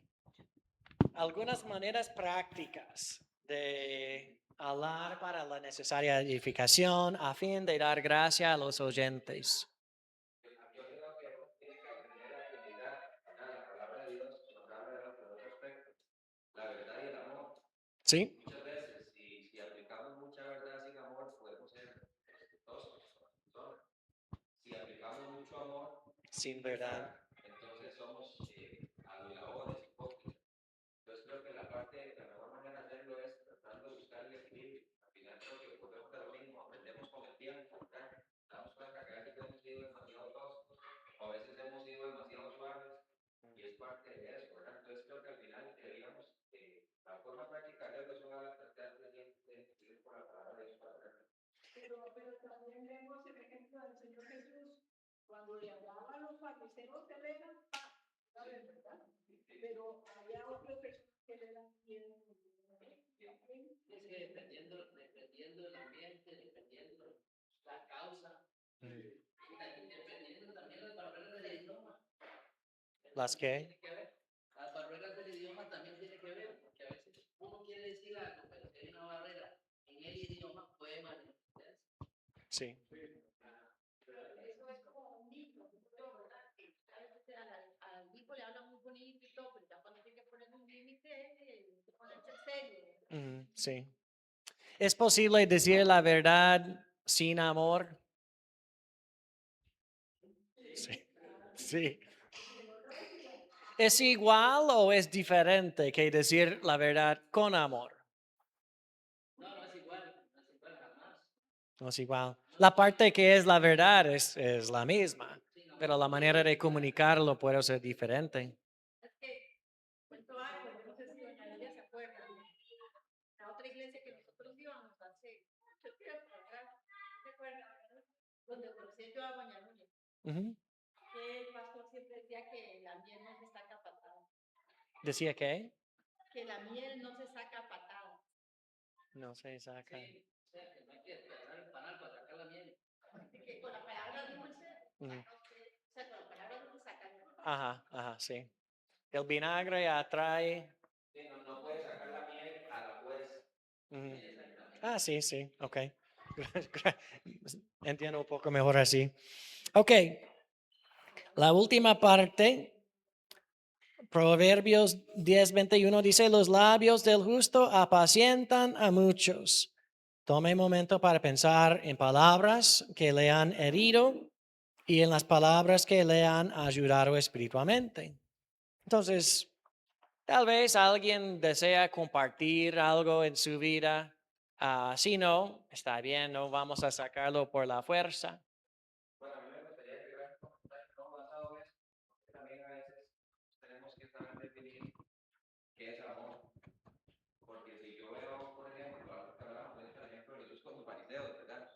Algunas maneras prácticas de hablar para la necesaria edificación a fin de dar gracia a los oyentes. Yo creo que uno tiene que aprender a utilizar, ¿verdad? La palabra de Dios nos habla de los dos aspectos, la verdad y el amor. ¿Sí? Muchas veces, si aplicamos mucha verdad sin amor, podemos ser toscos con las personas. Si aplicamos mucho amor Sin sin verdad. verdad, entonces somos aduladores, hipócritas. Entonces creo que la mejor manera de hacerlo es tratando de buscar el equilibrio. Al final creo que volvemos a lo mismo, aprendemos con el tiempo, ¿verdad? Damos cuenta que a veces hemos sido demasiado toscos, o a veces hemos sido demasiado suaves, y es parte de eso, ¿verdad? Entonces creo que al final deberíamos, la forma práctica de hacerlo es ojalá tratar de seguir por la palabra de Dios para verlo. Pero también vemos el ejemplo del Señor Jesús, cuando le hablaba a los fariseos, él era la verdad, pero había otras personas que le eran bien. Es que dependiendo del ambiente, dependiendo la causa, dependiendo también las barreras del idioma. ¿Las que? Tiene que ver. Las barreras del idioma también tiene que ver, porque a veces uno quiere decir algo, pero si hay una barrera en el idioma puede malinterpretarse. Sí. Eso es como un niño, ¿verdad? Que a veces al hijo le habla muy bonito y todo, pero ya cuando tiene que poner un límite, ponerse serio. Sí. ¿Es posible decir la verdad sin amor? Sí. Sí. ¿Es igual o es diferente que decir la verdad con amor? No, no es igual, no es igual jamás. No es igual. La parte que es la verdad es la misma, pero la manera de comunicarlo puede ser diferente. Es que cuento algo, no sé si doña Lidia se acuerda. La otra iglesia que nosotros íbamos hace mucho tiempo atrás, ¿se acuerda? Donde conocí yo a doña Núñez. Ujú. Que el pastor siempre decía que la miel no se saca patada. ¿Decía qué? Que la miel no se saca patada. No se saca. Sí, o sea, que no hay que esperar el panal para sacar la miel. Que con la palabra dulce, Ujú. saca usted, o sea, con la palabra dulce saca el Ajá, ajá, sí. El vinagre atrae. sí, no, no puede sacar la miel a la fuerza. Ujú. Exactamente. Ah, sí, sí, ok. Entiendo un poco mejor así. Ok, la última parte, Proverbios 10:21 dice, los labios del justo apacientan a muchos. Tome un momento para pensar en palabras que le han herido y en las palabras que le han ayudado espiritualmente. Entonces, tal vez alguien desea compartir algo en su vida. Si no, está bien, no vamos a sacarlo por la fuerza. Bueno, a mí me gustaría agregar un comentario no basado en eso, porque también a veces tenemos que saber definir qué es amor. Porque si yo veo, por ejemplo, algo que hablamos, de el ejemplo de Jesús con los fariseos, ¿verdad?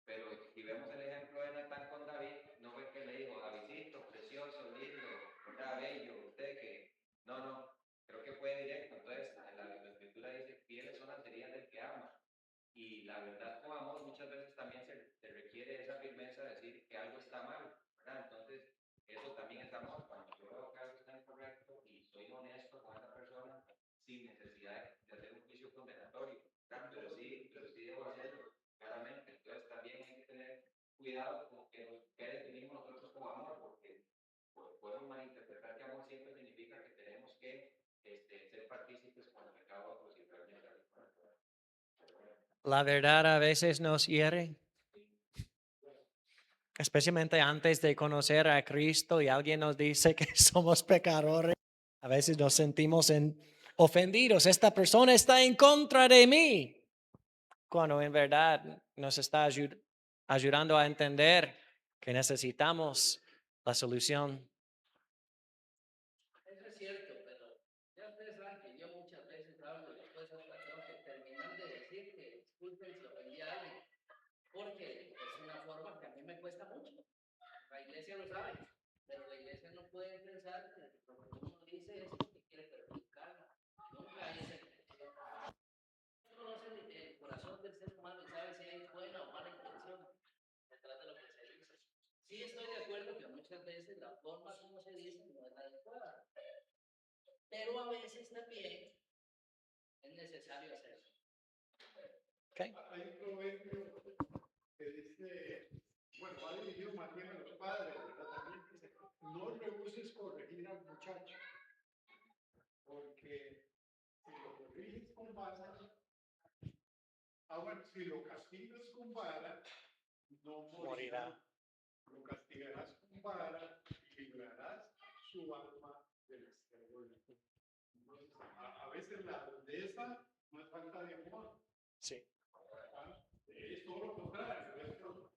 Pero si vemos el ejemplo de Natán con David, no fue que le dijo, Davidito, precioso, lindo, ¿verdad? Bello, usted que. No, no, creo que fue directo. Entonces, la escritura dice, fieles son las heridas del que ama. Y la verdad con amor muchas veces también se requiere esa firmeza de decir que algo está mal, ¿verdad? Entonces, eso también es amor. Cuando yo veo que algo está incorrecto y soy honesto con esa persona sin necesidad de hacer un juicio condenatorio, ¿verdad? Pero sí debo hacerlo, claramente. Entonces, también hay que tener cuidado con que definimos nosotros como amor, porque podemos malinterpretar que amor siempre significa que tenemos que ser partícipes con el pecado de otros y realmente. La verdad a veces nos hiere, especialmente antes de conocer a Cristo y alguien nos dice que somos pecadores. A veces nos sentimos ofendidos. Esta persona está en contra de mí, cuando en verdad nos está ayudando a entender que necesitamos la solución. Eso es cierto, pero ya ustedes saben que yo muchas veces hablo y después hasta tengo que terminar de decir que disculpen si ofendí a alguien, porque es una forma que a mí me cuesta mucho. La iglesia lo sabe, pero la iglesia no puede pensar que lo que uno dice es porque quiere perjudicarla. Nunca hay esa intención. Conoce el corazón del ser humano y sabe si hay buena o mala intención detrás de lo que se dice. Sí estoy de acuerdo que muchas veces la forma como se dice no es la adecuada, pero a veces también es necesario hacerlo. Okay. Hay un proverbio que dice, bueno, va dirigido más bien a los padres, ¿verdad? También dice, no rehuses corregir al muchacho, porque si lo corriges con vara, bueno, si lo castigas con vara, no morirá. Lo castigarás con vara y librarás su alma del exterminio. Entonces, a veces la rudeza no es falta de amor. Sí. Es todo lo contrario,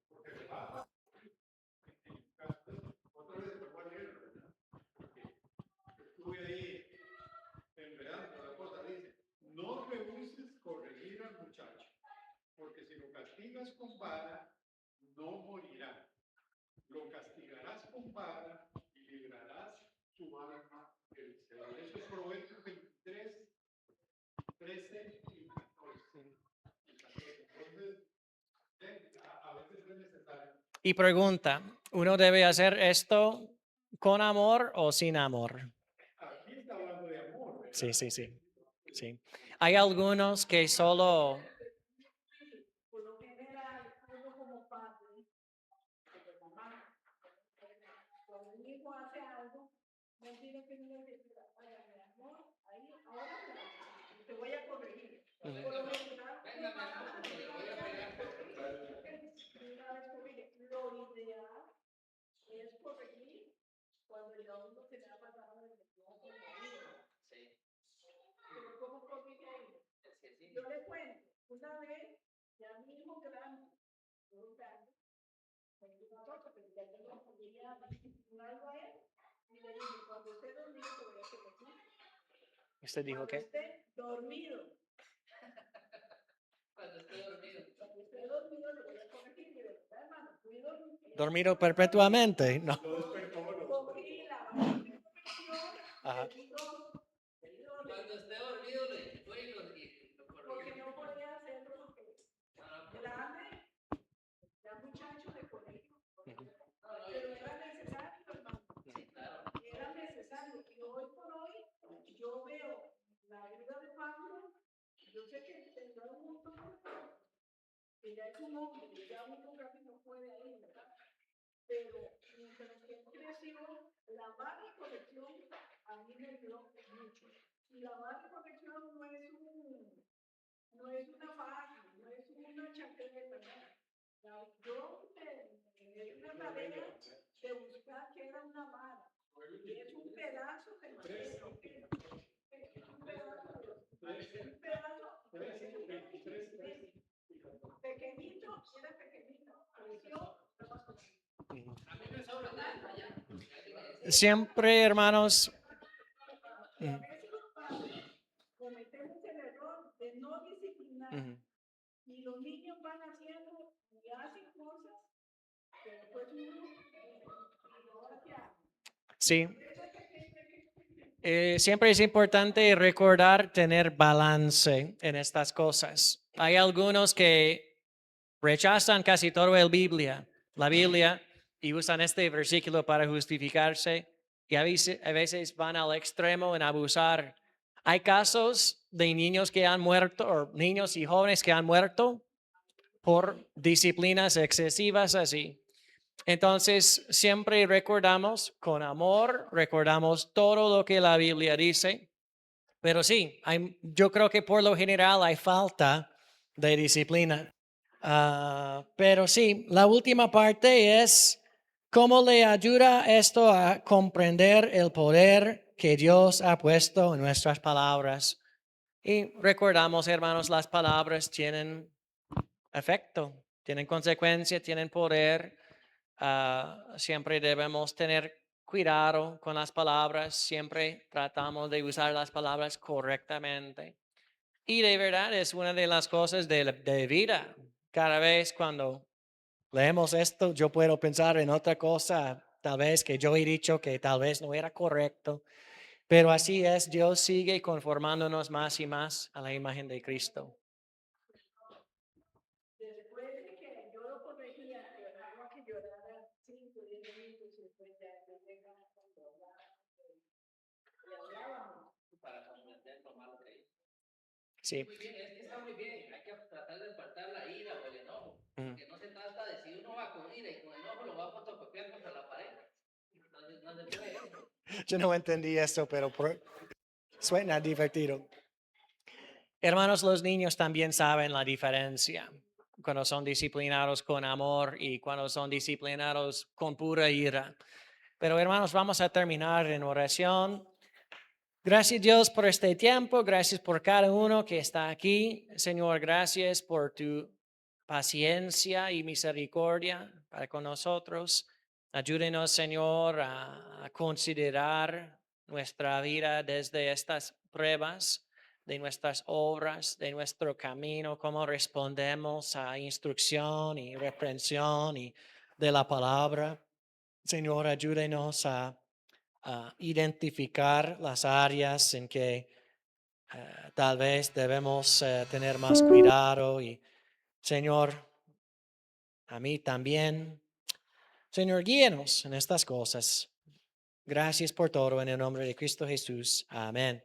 porque se va. Otra vez me voy a leer, ¿verdad? Porque estuve ahí enredando la cosa. Dice, no rehuses corregir al muchacho, porque si lo castigas con vara, no morirá. Lo castigarás con vara y librarás su alma del Señor. Eso es Proverbios 23, 13 y 14. Entonces, a veces es necesario. Y pregunta, ¿uno debe hacer esto con amor o sin amor? Aquí está hablando de amor, ¿verdad? Sí, sí, sí. Sí. Hay algunos que solo... Por lo general, uno como padre, como mamá, cuando un hijo hace algo, no tiene que decir, vaya, mi amor, ahí, ahora te voy a corregir. Por lo general, Venga, mi amor, que le voy a pegar. lo ideal es corregir cuando ya uno se le ha pasado de tiempo con la vida. Sí, Pero ¿cómo corrige ahí? es que sí. Yo le cuento, una vez, ya mi hijo grande, me dijo una cosa, pero ya tengo una familia disciplinado a él, y le dije, cuando esté dormido te voy a corregir. ¿Usted dijo Cuando qué? esté dormido. Cuando esté dormido. Cuando esté dormido le voy a corregir, y de verdad, hermano, estoy dormido. ¿Dormido perpetuamente? No. Cogí la corrección, Ajá. Cuando esté dormido le voy y lo porque corrijo. no podía hacerlo porque grande, ya muchacho de colegio, pero era necesario, hermano. Sí, claro. Era necesario. Y hoy por hoy, yo veo la vida de Pablo, yo sé que tendrá un montón, que ya es un hombre, que ya uno casi no puede ir, ¿verdad? Pero mientras que él creció, la mala corrección a mí me ayudó mucho. Y la mala corrección no es una faja, no es una chaqueta, no. Yo me di una tarea de buscar que era una vara. Y es un pedazo de madera. Es un pedazo pequeñito, era pequeñito. Creció. A mí me sobra nada ya. Siempre, hermanos. Y a veces los padres cometemos el error de no disciplinar. Y los niños van haciendo y hacen cosas que después uno ahora qué hace. Sí. Siempre es importante recordar tener balance en estas cosas. Hay algunos que rechazan casi todo la Biblia, y usan este versículo para justificarse, y a veces van al extremo en abusar. Hay casos de niños que han muerto, o niños y jóvenes que han muerto por disciplinas excesivas así. Entonces, siempre recordamos con amor, recordamos todo lo que la Biblia dice. Pero sí, yo creo que por lo general hay falta de disciplina. Pero sí, la última parte es cómo le ayuda esto a comprender el poder que Dios ha puesto en nuestras palabras. Y recordamos, hermanos, las palabras tienen efecto, tienen consecuencia, tienen poder. Siempre debemos tener cuidado con las palabras, siempre tratamos de usar las palabras correctamente. Y de verdad es una de las cosas de vida. Cada vez cuando leemos esto, yo puedo pensar en otra cosa, tal vez que yo he dicho que tal vez no era correcto. Pero así es, Dios sigue conformándonos más y más a la imagen de Cristo. Después de que yo lo corregía, lo dejaba que llorara 5 o 10 minutos y después ya yo llegaba cuando hablaba, y hablábamos. Para comprender lo malo que hizo. Sí. Muy bien, es que está muy bien. Hay que tratar de apartar la ira o el enojo. Que no se trata de si uno va con ira y con enojo lo va a fotocopiar contra la pared. No se puede eso. Yo no entendí eso, pero suena divertido. Hermanos, los niños también saben la diferencia cuando son disciplinados con amor y cuando son disciplinados con pura ira. Pero hermanos, vamos a terminar en oración. Gracias Dios por este tiempo, gracias por cada uno que está aquí. Señor, gracias por tu paciencia y misericordia para con nosotros. Ayúdenos, Señor, a considerar nuestra vida desde estas pruebas, de nuestras obras, de nuestro camino, cómo respondemos a instrucción y reprensión y de la palabra. Señor, ayúdenos a identificar las áreas en que tal vez debemos tener más cuidado y Señor, a mí también. Señor, guíenos en estas cosas. Gracias por todo en el nombre de Cristo Jesús. Amén.